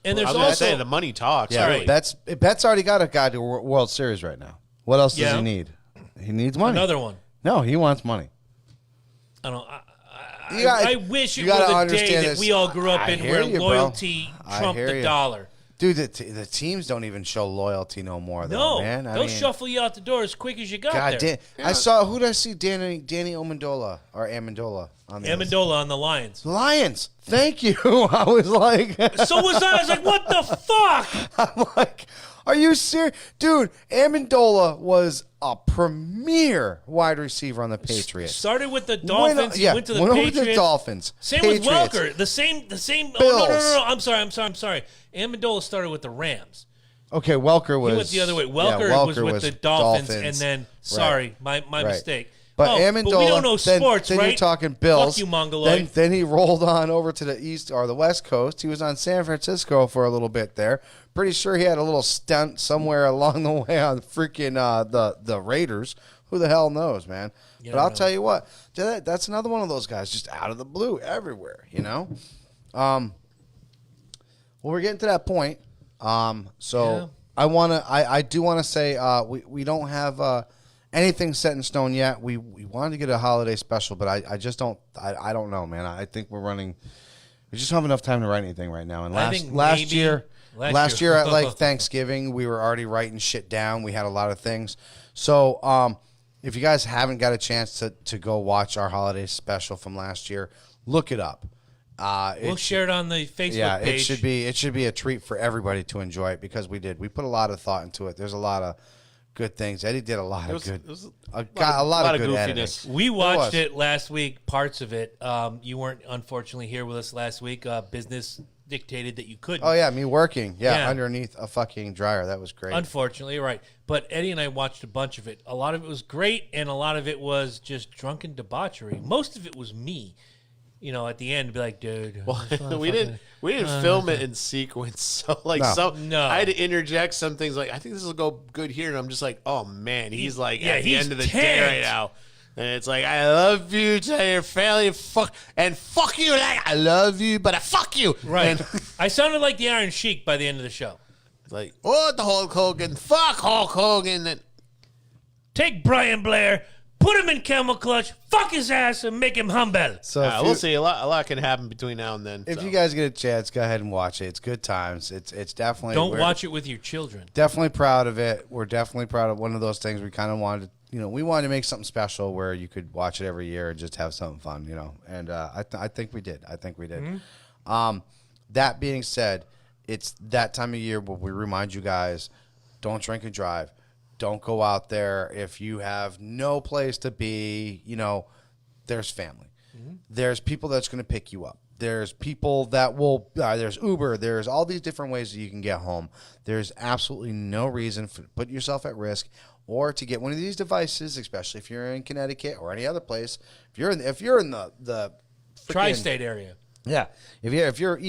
And there's also the money talks. Yeah, really. Betts already got a guy to World Series right now. What else does he need? He needs money. Another one. No, he wants money. I don't. I wish it were the day that we all grew up in where loyalty trumped the dollar. Dude, the teams don't even show loyalty no more, though, man. They'll shuffle you out the door as quick as you got there. I saw, who did I see? Danny Amendola on the Amendola on the Lions. Lions. Thank you. I was like... So was I. I was like, what the fuck? I'm like, are you serious? Dude, Amendola was a premier wide receiver on the Patriots. Started with the Dolphins, went to the Patriots. With the Dolphins. Same with Welker. The same. Bills. Oh, no. I'm sorry. Amendola started with the Rams. Okay, Welker was... He went the other way. Welker was with the Dolphins, and then, my mistake. But Amendola, but we don't know sports, then right? You're talking Bills. Fuck you, Mongoloid. Then he rolled on over to the East or the West Coast. He was on San Francisco for a little bit there. Pretty sure he had a little stunt somewhere along the way on freaking the Raiders. Who the hell knows, man? But I'll tell you what, that's another one of those guys just out of the blue everywhere, Well, we're getting to that point. I do want to say we don't have anything set in stone yet. We wanted to get a holiday special, but I just don't. I don't know, man. I think we just don't have enough time to write anything right now. And last year at like Thanksgiving, we were already writing shit down. We had a lot of things. So if you guys haven't got a chance to go watch our holiday special from last year, look it up. We'll share it on the Facebook page. It should be a treat for everybody to enjoy it because we put a lot of thought into it. There's a lot of good things. Eddie did a lot of good goofiness. editing. We watched it last week, parts of it. You weren't unfortunately here with us last week. Business dictated that you couldn't. Oh yeah, me working. Yeah, underneath a fucking dryer. That was great. Unfortunately, you're right. But Eddie and I watched a bunch of it. A lot of it was great, and a lot of it was just drunken debauchery. Most of it was me. At the end, be like, dude. Well, we didn't film it in sequence, so I had to interject some things. Like, I think this will go good here, and I'm just like, oh man, he's like at the end of the day right now, and it's like, I love you to your family, fuck you, like I love you, but I fuck you. Right. I sounded like the Iron Sheik by the end of the show. Like, oh, the Hulk Hogan. Fuck Hulk Hogan. And Take Brian Blair, put him in camel clutch, fuck his ass, and make him humble. So we'll see. A lot can happen between now and then. If you guys get a chance, go ahead and watch it. It's good times. It's definitely. Don't watch it with your children. Definitely proud of it. We're definitely proud of one of those things we kind of wanted. We wanted to make something special where you could watch it every year and just have something fun. And I think we did. Mm-hmm. That being said, it's that time of year where we remind you guys: don't drink and drive. Don't go out there if you have no place to be. There's family. Mm-hmm. There's people that's going to pick you up. There's people that will. There's Uber. There's all these different ways that you can get home. There's absolutely no reason to put yourself at risk or to get one of these devices, especially if you're in Connecticut or any other place. If you're in the tri-state area. Yeah, if you're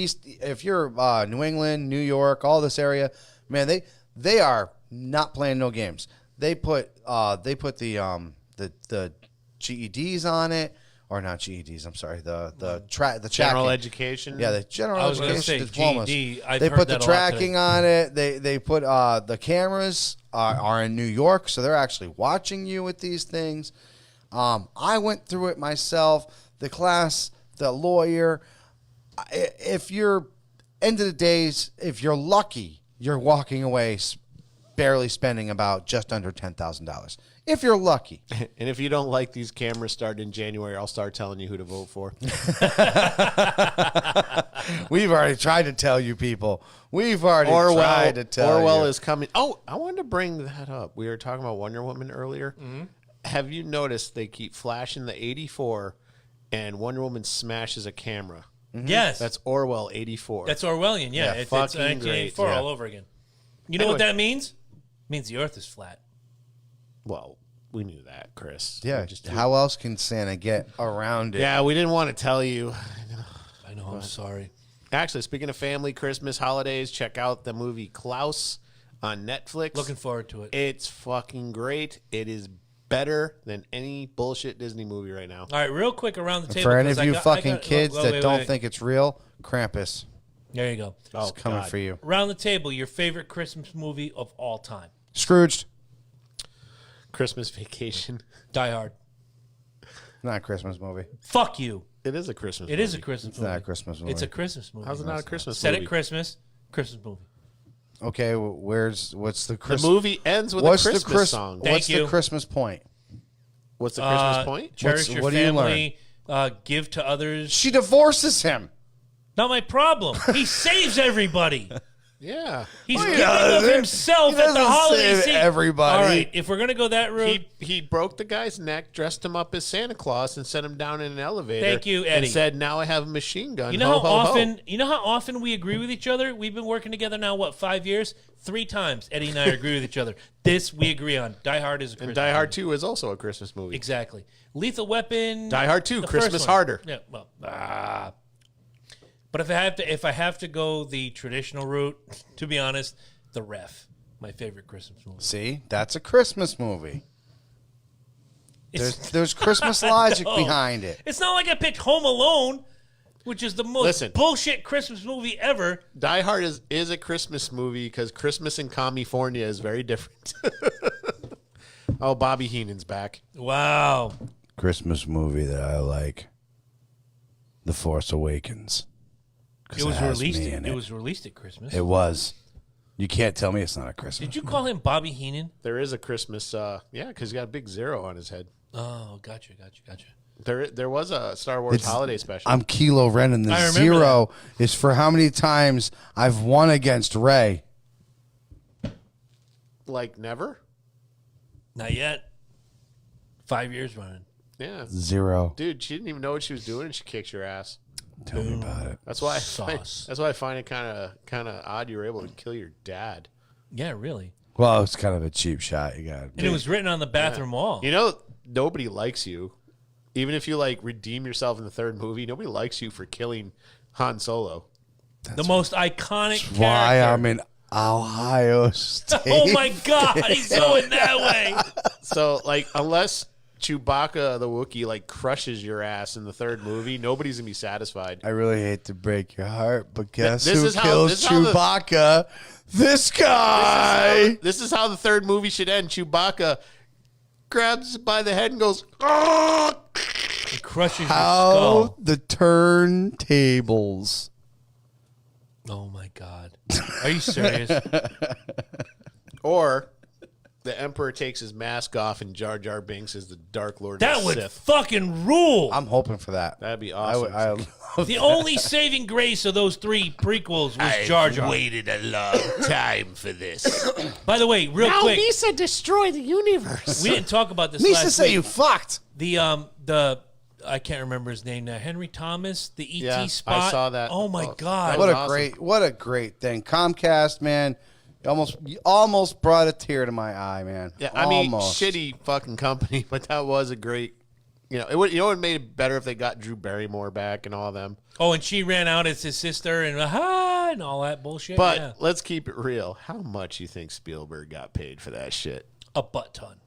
New England, New York, all this area, man, they are not playing no games. They put the GEDs on it, or not GEDs. I'm sorry, the general education. Yeah, the general education diplomas. GED, they put the tracking on it. They put the cameras are in New York, so they're actually watching you with these things. I went through it myself. The class, the lawyer. If you're end of the days, if you're lucky, you're walking away barely spending about just under $10,000. If you're lucky. And if you don't like these cameras starting in January, I'll start telling you who to vote for. We've already tried to tell you people. Tried to tell Orwell you. is coming. Oh, I wanted to bring that up. We were talking about Wonder Woman earlier. Mm-hmm. Have you noticed they keep flashing the 84 and Wonder Woman smashes a camera? Mm-hmm. Yes. That's Orwell 84. That's Orwellian, yeah. It's 1984 all over again. You know what that means? It means the earth is flat. Well, we knew that, Chris. Yeah. How else can Santa get around it? Yeah, we didn't want to tell you. I know, I'm sorry. Actually, speaking of family, Christmas, holidays, check out the movie Klaus on Netflix. Looking forward to it. It's fucking great. It is better than any bullshit Disney movie right now. All right, real quick around the table. For any of you kids that don't think it's real, Krampus. There you go. It's coming for you. Around the table, your favorite Christmas movie of all time. Scrooged. Christmas Vacation. Die Hard. Not a Christmas movie. Fuck you. It is a Christmas movie. It is a Christmas movie. It's not a Christmas movie. It's a Christmas movie. How's it not a Christmas Set movie? at Christmas movie. Okay, what's the Christmas? The movie ends with a Christmas song. What's the Christmas point? What's the Christmas point? Cherish your family. Give to others. She divorces him. Not my problem. He saves everybody. Yeah. He's giving of himself at the holiday season. Everybody. All right, if we're going to go that route. He broke the guy's neck, dressed him up as Santa Claus, and sent him down in an elevator. Thank you, Eddie. And said, now I have a machine gun. You know how often we agree with each other? We've been working together now, 5 years? 3 times Eddie and I agree with each other. This we agree on. Die Hard is a Christmas movie. And Die Hard 2 is also a Christmas movie. Exactly. Lethal Weapon. Die Hard 2, Christmas Harder. Yeah, well, but if I have to go the traditional route, to be honest, The Ref, my favorite Christmas movie. See, that's a Christmas movie. There's Christmas logic behind it. It's not like I picked Home Alone, which is the most bullshit Christmas movie ever. Die Hard is a Christmas movie because Christmas in California is very different. Oh, Bobby Heenan's back. Wow. Christmas movie that I like, The Force Awakens. It was released at Christmas. It was. You can't tell me it's not a Christmas. Did you call him Bobby Heenan? There is a Christmas, because he's got a big 0 on his head. Oh, gotcha. There was a Star Wars holiday special. I'm Kylo Ren, and the 0 is for how many times I've won against Rey. Like never? Not yet. 5 years running. Yeah. 0. Dude, she didn't even know what she was doing, and she kicked your ass. Tell me about it. That's why I find it kind of odd you were able to kill your dad. Yeah, really. Well, it's kind of a cheap shot. You got, and it was written on the bathroom wall. You know, nobody likes you, even if you redeem yourself in the 3rd movie. Nobody likes you for killing Han Solo. The most iconic character. Why I'm in Ohio State. Oh my God, he's going that way. So, unless Chewbacca the Wookiee like crushes your ass in the third movie, nobody's gonna be satisfied. I really hate to break your heart, but guess This who is how- kills this is how the- Chewbacca? This guy. This is how the third movie should end. Chewbacca grabs by the head and goes, "Ah!" It crushes your How skull. the turntables. Oh my God. Are you serious? Or the Emperor takes his mask off and Jar Jar Binks is the Dark Lord That of the would Sith. fucking rule. I'm hoping for that. That'd be awesome. I love The only saving grace of those 3 prequels was Jar Jar. waited a long time for this. By the way, real quick, Misa destroy the universe. we didn't talk about this Misa last say week. you fucked. The I can't remember his name now. Henry Thomas, the ET Yeah, I spot. saw that. Oh my Oh, God. that was What a great thing. Comcast, man. You almost brought a tear to my eye, man. Yeah, I mean, Almost. shitty fucking company, but that was a great. It would have made it better if they got Drew Barrymore back and all of them. Oh, and she ran out as his sister and and all that bullshit. But Yeah. let's keep it real. How much you think Spielberg got paid for that shit? A butt ton.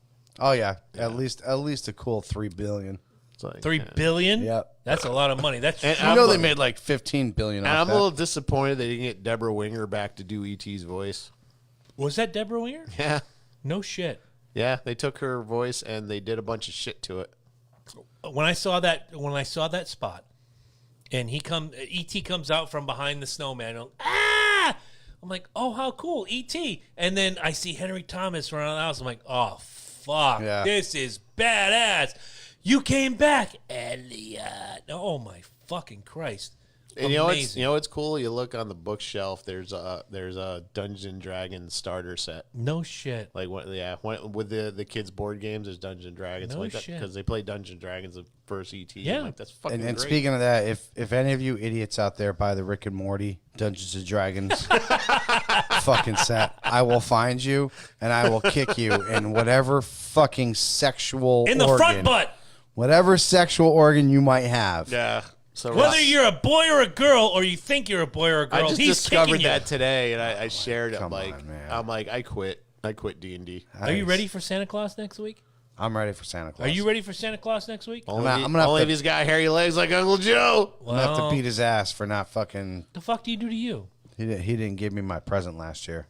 Oh yeah, at least a cool $3 billion. It's like, $3 billion? Yep. That's a lot of money. That's And You know they made like $15 billion. And off I'm a that. little disappointed they didn't get Deborah Winger back to do E.T.'s voice. Was that Deborah Winger? Yeah. No shit. Yeah, they took her voice and they did a bunch of shit to it. When I saw that spot, and E.T. comes out from behind the snowman. I'm like, oh, how cool, E.T. And then I see Henry Thomas running out of the house. I'm like, oh, fuck, Yeah. this is badass. You came back, Elliot. Oh my fucking Christ. And Amazing. you know what's cool? You look on the bookshelf. There's a Dungeons and Dragons starter set. No shit. Like with the kids board games, there's Dungeons and Dragons. No like that, shit. because they play Dungeons and Dragons the first ET. Yeah. I'm like, that's fucking And great. speaking of that, if any of you idiots out there buy the Rick and Morty Dungeons and Dragons fucking set, I will find you and I will kick you in whatever fucking sexual In the organ, front butt. whatever sexual organ you might have. Yeah. So Whether you're a boy or a girl, or you think you're a boy or a girl, I just he's discovered kicking you. that today, and I shared it. Come on, man. I'm like, I quit. I quit D&D. Are you ready for Santa Claus next week? I'm ready for Santa Claus. Are you ready for Santa Claus next week? Only, I'm gonna have only to- if he's got hairy legs like Uncle Joe. I'm gonna have to beat his ass for not fucking. The fuck do you do to you? He didn't give me my present last year.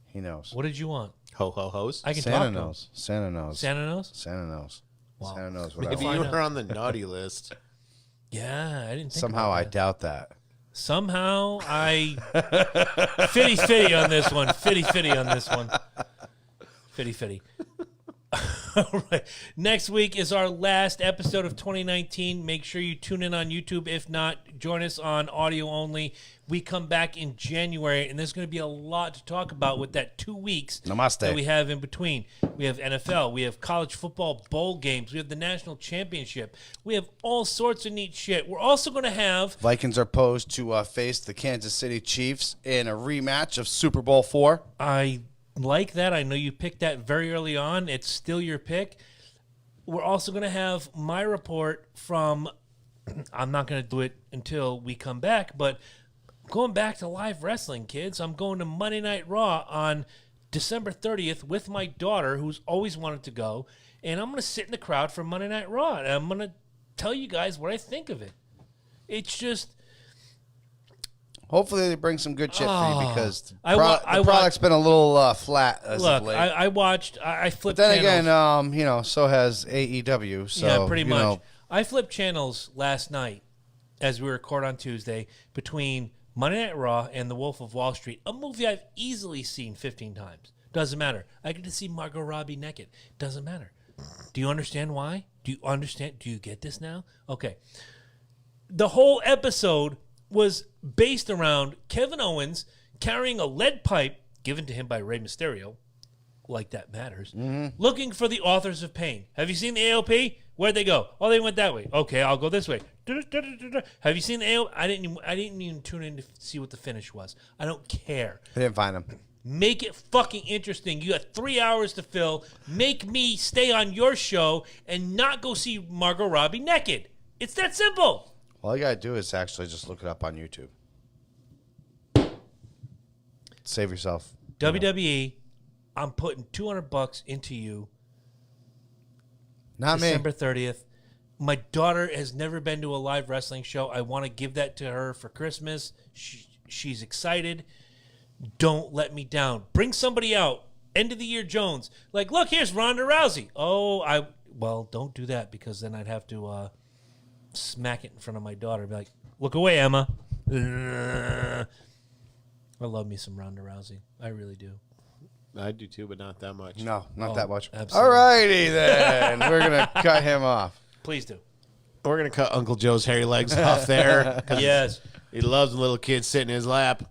He knows. What did you want? Ho ho ho's. I can talk Santa to him. knows. Santa knows. Santa knows? Santa knows. Wow. Santa knows what Maybe I want. you were on the naughty list. Yeah, I didn't think Somehow about I that. doubt that. Somehow I fitty on this one. Fitty on this one. Fitty. All right. Next week is our last episode of 2019. Make sure you tune in on YouTube. If not, join us on audio only. We come back in January, and there's going to be a lot to talk about with that 2 weeks Namaste. that we have in between. We have NFL. We have college football bowl games. We have the national championship. We have all sorts of neat shit. We're also going to have Vikings are posed to face the Kansas City Chiefs in a rematch of Super Bowl IV. I like that. I know you picked that very early on. It's still your pick. We're also going to have my report from, I'm not going to do it until we come back, but going back to live wrestling, kids. I'm going to Monday Night Raw on December 30th with my daughter, who's always wanted to go, and I'm going to sit in the crowd for Monday Night Raw, and I'm going to tell you guys what I think of it. It's just... Hopefully they bring some good shit for you because the I product's been a little flat as Look, of late. I watched, I flipped but then channels. again, so has AEW. So, Yeah, pretty much. know, I flipped channels last night as we record on Tuesday between Monday Night Raw and The Wolf of Wall Street, a movie I've easily seen 15 times. Doesn't matter. I get to see Margot Robbie naked. Doesn't matter. Do you understand why? Do you understand? Do you get this now? Okay. The whole episode was based around Kevin Owens carrying a lead pipe given to him by Rey Mysterio, like that matters, looking for the authors of pain. Have you seen the AOP? Where'd they go? Oh, they went that way. Okay, I'll go this way. Have you seen the AOP? I didn't even tune in to see what the finish was. I don't care. they didn't find him. Make it fucking interesting. You got 3 hours to fill. Make me stay on your show and not go see Margot Robbie naked. It's that simple. All you gotta do is actually just look it up on YouTube. Save yourself. WWE, I'm putting $200 into you Not December me. 30th. My daughter has never been to a live wrestling show. I want to give that to her for Christmas. She's excited. Don't let me down. Bring somebody out. End of the year Jones. Like, look, here's Ronda Rousey. Oh, well, don't do that because then I'd have to smack it in front of my daughter. Be like, look away, Emma. I love me some Ronda Rousey. I really do. I do too, but not that much. No, not that much. Absolutely. All righty then. We're gonna cut him off. Please do. We're going to cut Uncle Joe's hairy legs off there. Yes. He loves the little kids sitting in his lap.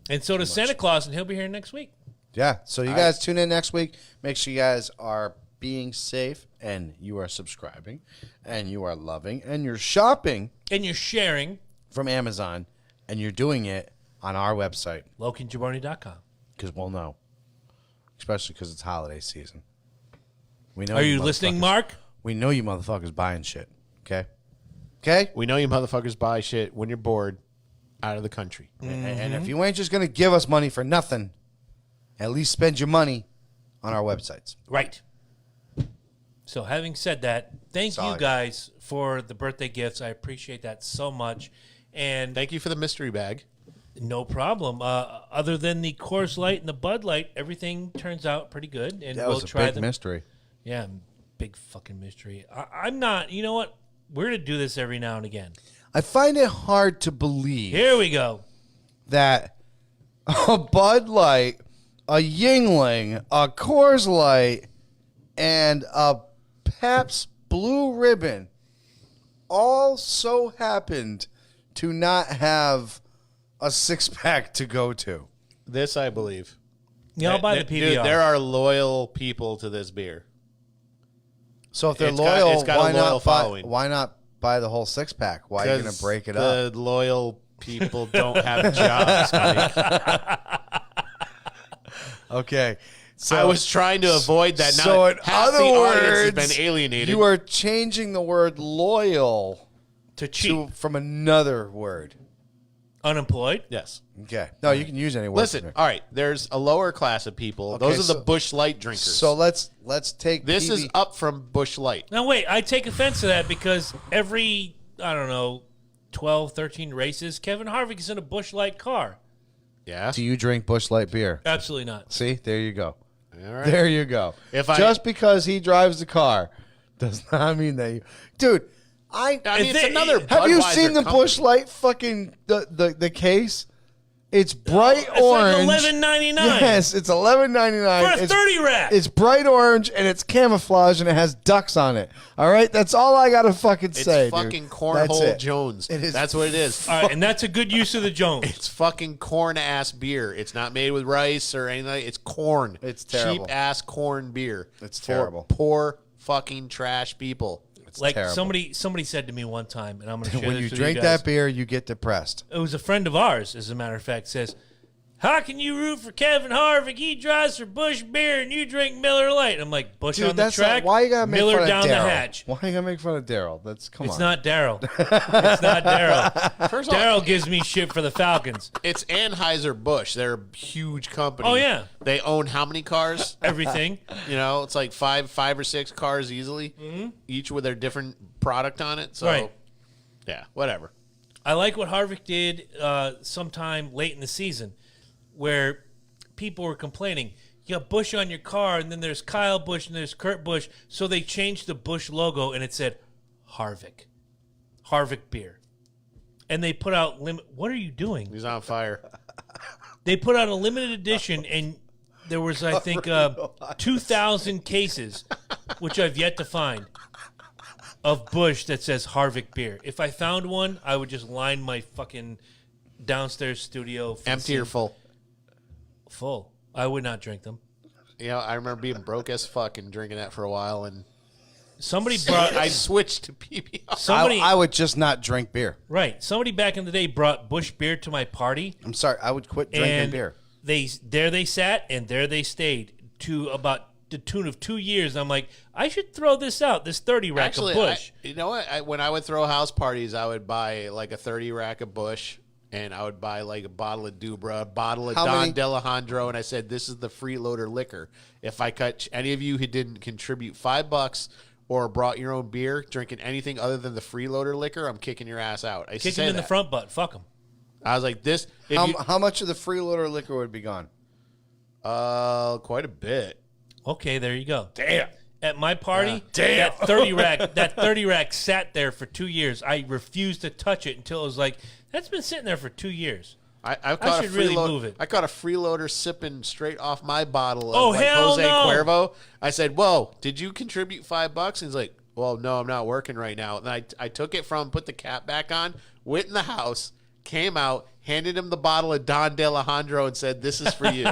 And so does Santa Claus, and he'll be here next week. Yeah. So you guys tune in next week. Make sure you guys are being safe and you are subscribing and you are loving and you're shopping And you're sharing. from Amazon and you're doing it on our website LokiandJabroni.com. because we'll know, especially because it's holiday season. We know Are you listening, motherfuckers- Mark? We know you motherfuckers buying shit. Okay. Okay. We know you motherfuckers buy shit when you're bored out of the country. And if you ain't just gonna give us money for nothing, at least spend your money on our websites. Right. So having said that, thank Solid. you guys for the birthday gifts. I appreciate that so much. And Thank you for the mystery bag. no problem. Other than the Coors Light and the Bud Light, everything turns out pretty good. And That we'll was a try big them. mystery. Yeah, big fucking mystery. I'm not. You know what? We're going to do this every now and again. I find it hard to believe Here we go. that a Bud Light, a Yingling, a Coors Light, and a Pabst Blue Ribbon all so happened to not have a six-pack to go to. This I believe. Yeah, I'll buy the PBR. Dude, there are loyal people to this beer. So if they're It's got- loyal, it's got a why loyal not buy, following. why not buy the whole six-pack? Why are you going to break it up? The loyal people don't have jobs, Mike. Okay. So I was trying to avoid that. Now So in half other the audience words, has been alienated. you are changing the word loyal to cheat. from another word. Unemployed? yes. Okay. No, you can use any word. Listen, from there. all right, there's a lower class of people. Okay, Those are the so- Bush Light drinkers. So let's take this PB is up from Bush Light. Now, wait. I take offense to that because every, 12, 13 races, Kevin Harvick is in a Busch Light car. Yeah. Do you drink Busch Light beer? Absolutely not. See, there you go. All right. There you go. If Just because he drives the car does not mean that you, dude. I mean, it's They- another. Have you Budweiser seen the company. Busch Light fucking the case? It's bright It's orange. like $11.99 Yes, it's $11.99. for a 30 rack. It's bright orange and it's camouflage and it has ducks on it. All right, that's all I gotta fucking It's say, fucking dude. That's Cornhole it. Jones. It is That's what it is. All right, and that's a good use of the Jones. It's fucking corn ass beer. It's not made with rice or anything. It's corn. It's terrible. Cheap ass corn beer. It's for terrible. Poor fucking trash people. It's Like terrible. somebody said to me one time, and I'm going to share when this you with drink you guys. that beer, you get depressed. It was a friend of ours, as a matter of fact, says, "How can you root for Kevin Harvick? He drives for Busch Beer and you drink Miller Lite." I'm like, Busch Dude, on the that's track, not, why you gotta make Miller fun down of the Darrell? hatch. Why you gotta make fun of Darrell? That's come It's on. not Darrell. It's not Darrell. First of all, Darrell gives me shit for the Falcons. it's Anheuser-Busch. They're a huge company. Oh, yeah. They own how many cars? Everything. You know, it's like five or six cars easily, each with their different product on it. So, Right. yeah, whatever. I like what Harvick did sometime late in the season where people were complaining, you got Busch on your car, and then there's Kyle Busch and there's Kurt Busch. So they changed the Busch logo, and it said Harvick. Harvick beer. And they put out what are you doing? He's on fire. They put out a limited edition, and there was, I think, 2,000 cases, which I've yet to find, of Busch that says Harvick beer. If I found one, I would just line my fucking downstairs studio. Empty or full? Full. I would not drink them. You know, I remember being broke as fuck and drinking that for a while, and Somebody brought. I switched to PBR. Somebody. I would just not drink beer. Right. Somebody back in the day brought Busch beer to my party. I'm sorry. I would quit drinking And beer. they sat and there they stayed to about the tune of 2 years. I'm like, I should throw this out, this 30 rack Actually, of Busch. you know what? When I would throw house parties, I would buy like a 30 rack of Busch, and I would buy like a bottle of Dubra, a bottle of How Don many- Delejandro, and I said, this is the freeloader liquor. If I catch any of you who didn't contribute $5 or brought your own beer, drinking anything other than the freeloader liquor, I'm kicking your ass out. I Kick him in the front butt. Fuck him. I was like, this. How much of the freeloader liquor would be gone? Quite a bit. Okay, there you go. Damn. At my party, Damn. that 30 rack sat there for 2 years. I refused to touch it until it was like, that's been sitting there for 2 years. I caught should really move it. I caught a freeloader sipping straight off my bottle Oh, of like hell Jose no. Cuervo. I said, "Whoa, did you contribute $5?" And he's like, "Well, no, I'm not working right now." And I took it from, put the cap back on, went in the house, came out, handed him the bottle of Don De Alejandro, and said, "This is for you."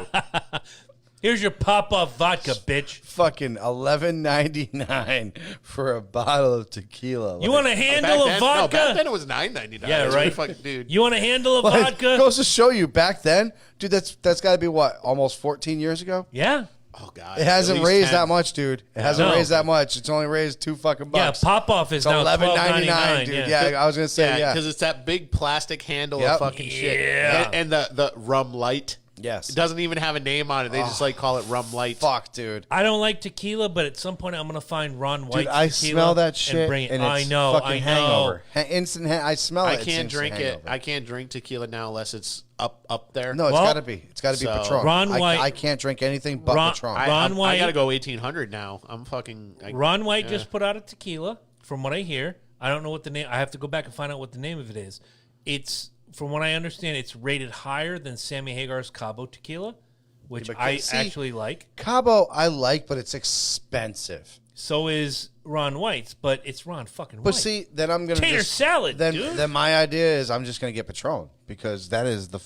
Here's your pop-off vodka, bitch. Fucking $11.99 for a bottle of tequila. You want a handle of vodka? No, back then it was $9.99. Yeah, right. Fucking dude. You want a handle of Well, vodka? It goes to show you back then, dude. That's got to be what, almost 14 years ago. Yeah. Oh god, It hasn't at least raised 10. that much, dude. It hasn't No. raised that much. It's only raised $2 fucking bucks. Yeah, pop-off is It's now $11.99, dude. Yeah, I was gonna say Yeah, because it's that big plastic handle Yep. of fucking shit. Yeah. And the rum light. Yes. It doesn't even have a name on it. They just like call it rum light. Fuck, dude. I don't like tequila, but at some point I'm going to find Ron White Dude, I tequila smell that and shit, bring it. and I it's know, fucking I know. hangover. I smell it. I It's can't instant drink hangover. it. I can't drink tequila now unless it's up there. No, it's Well, got to be. It's got to be so- Patron. Ron White- I can't drink anything but Ron- Patron. Ron I White- gotta go 1800 now. I'm fucking. Ron White just put out a tequila, from what I hear. I don't know what the name. I have to go back and find out what the name of it is. It's, from what I understand, it's rated higher than Sammy Hagar's Cabo tequila, which I actually like. Cabo, I like, but it's expensive. So is Ron White's, but it's Ron fucking White. But see, then I'm gonna Tater salad, Then, dude. then my idea is I'm just gonna get Patron because that is the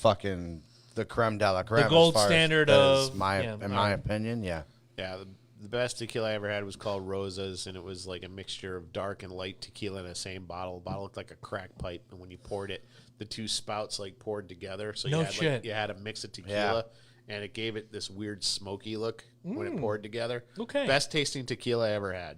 creme de la creme. The gold as far as- standard that of- is my yeah, in my opinion. Yeah. Yeah, the best tequila I ever had was called Rosas, and it was like a mixture of dark and light tequila in the same bottle. The bottle looked like a crack pipe, and when you poured it, the two spouts like poured together. So No you had, shit. Like, you had a mix of tequila, and it gave it this weird smoky look when it poured together. Okay. Best tasting tequila I ever had.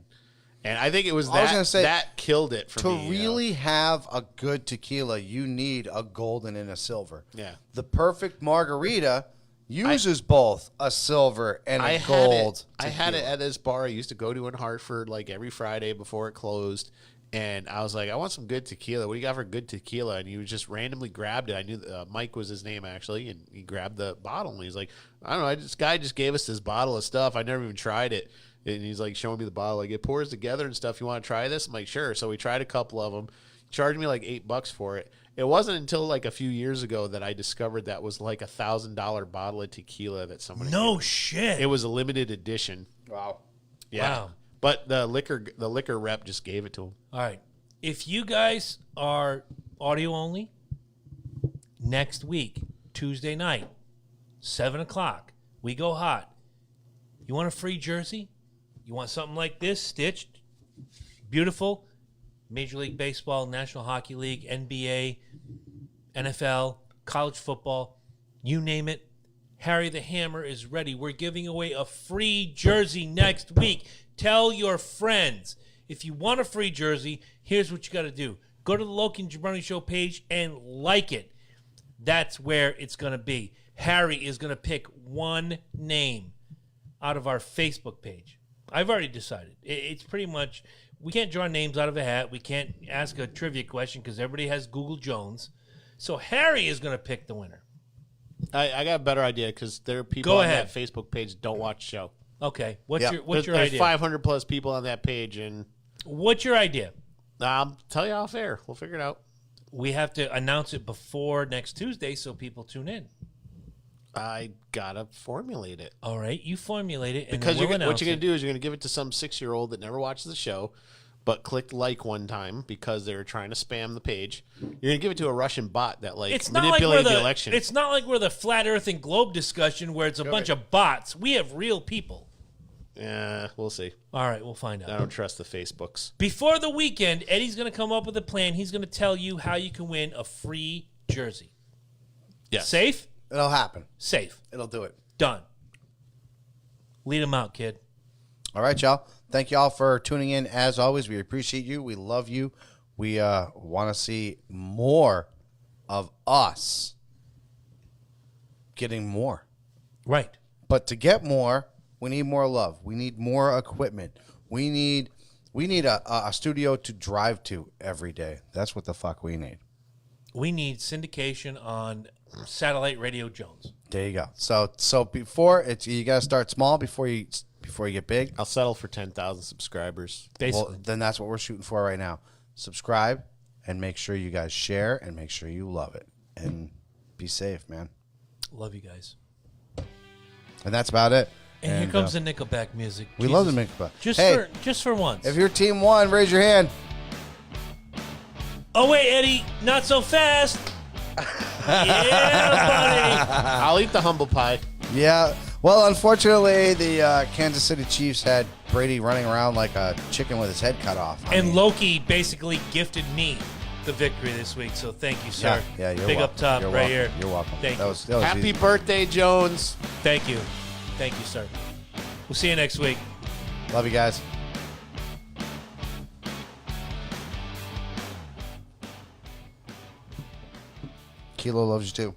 And I think it was I was that gonna say, that killed it for To me. really have a good tequila, you need a golden and a silver. Yeah. The perfect margarita uses both a silver and a gold. I had it at this bar I used to go to in Hartford like every Friday before it closed. And I was like, I want some good tequila. What do you got for good tequila? And he was just randomly grabbed it. I knew Mike was his name, actually. And he grabbed the bottle. And he's like, I don't know. This guy just gave us this bottle of stuff. I never even tried it. And he's like showing me the bottle. Like, it pours together and stuff. You want to try this? I'm like, sure. So we tried a couple of them. He charged me like $8 for it. It wasn't until like a few years ago that I discovered that was like $1,000 bottle of tequila that somebody No gave me. shit. It was a limited edition. Wow. Yeah. Wow. But the liquor rep just gave it to him. All right. If you guys are audio only, next week, Tuesday night, 7 o'clock, we go hot. You want a free jersey? You want something like this, stitched, beautiful? Major League Baseball, National Hockey League, NBA, NFL, college football, you name it. Harry the Hammer is ready. We're giving away a free jersey next week. Tell your friends. If you want a free jersey, here's what you got to do. Go to the Loki and Jabroni Show page and like it. That's where it's going to be. Harry is going to pick one name out of our Facebook page. I've already decided. It's pretty much, we can't draw names out of a hat. We can't ask a trivia question because everybody has Google Jones. So Harry is going to pick the winner. I got a better idea because there are people Go on ahead. that Facebook page that don't watch the show. Okay. What's Yeah. your There's idea? 500 plus people on that page, and What's your idea? I'll tell you off air. We'll figure it out. We have to announce it before next Tuesday so people tune in. I gotta formulate it All right, you formulate it, and because then we'll what announce you're gonna it. do is you're gonna give it to some 6-year-old that never watches the show, but clicked like one time because they were trying to spam the page. You're gonna give it to a Russian bot that It's not like manipulated we're the election. It's not like we're the flat Earth and globe discussion where it's a bunch of bots. We have real people. Yeah, we'll see. All right, we'll find I out. don't trust the Facebooks. Before the weekend, Eddie's going to come up with a plan. He's going to tell you how you can win a free jersey. Yes. Safe? It'll happen. Safe. It'll do it. Done. Lead him out, kid. All right, y'all. Thank y'all for tuning in. As always, we appreciate you. We love you. We want to see more of us getting more. Right. But to get more, we need more love. We need more equipment. We need We need a studio to drive to every day. That's what the fuck we need. We need syndication on Satellite Radio Jones. There you go. So before you got to start small before you get big. I'll settle for 10,000 subscribers. Basically. Well, then that's what we're shooting for right now. Subscribe and make sure you guys share and make sure you love it and be safe, man. Love you guys. And that's about it. And here comes the Nickelback music. We love the Nickelback. Just for once. If you're team 1, raise your hand. Oh wait, Eddie, not so fast. Yeah, buddy. I'll eat the humble pie. Yeah. Well, unfortunately, the Kansas City Chiefs had Brady running around like a chicken with his head cut off. Loki basically gifted me the victory this week, so thank you, sir. Yeah, you're Big welcome. up top, You're right welcome. here. You're welcome. Thank that you. was Happy easy. birthday, Jones. Thank you, sir. We'll see you next week. Love you guys. Kilo loves you too.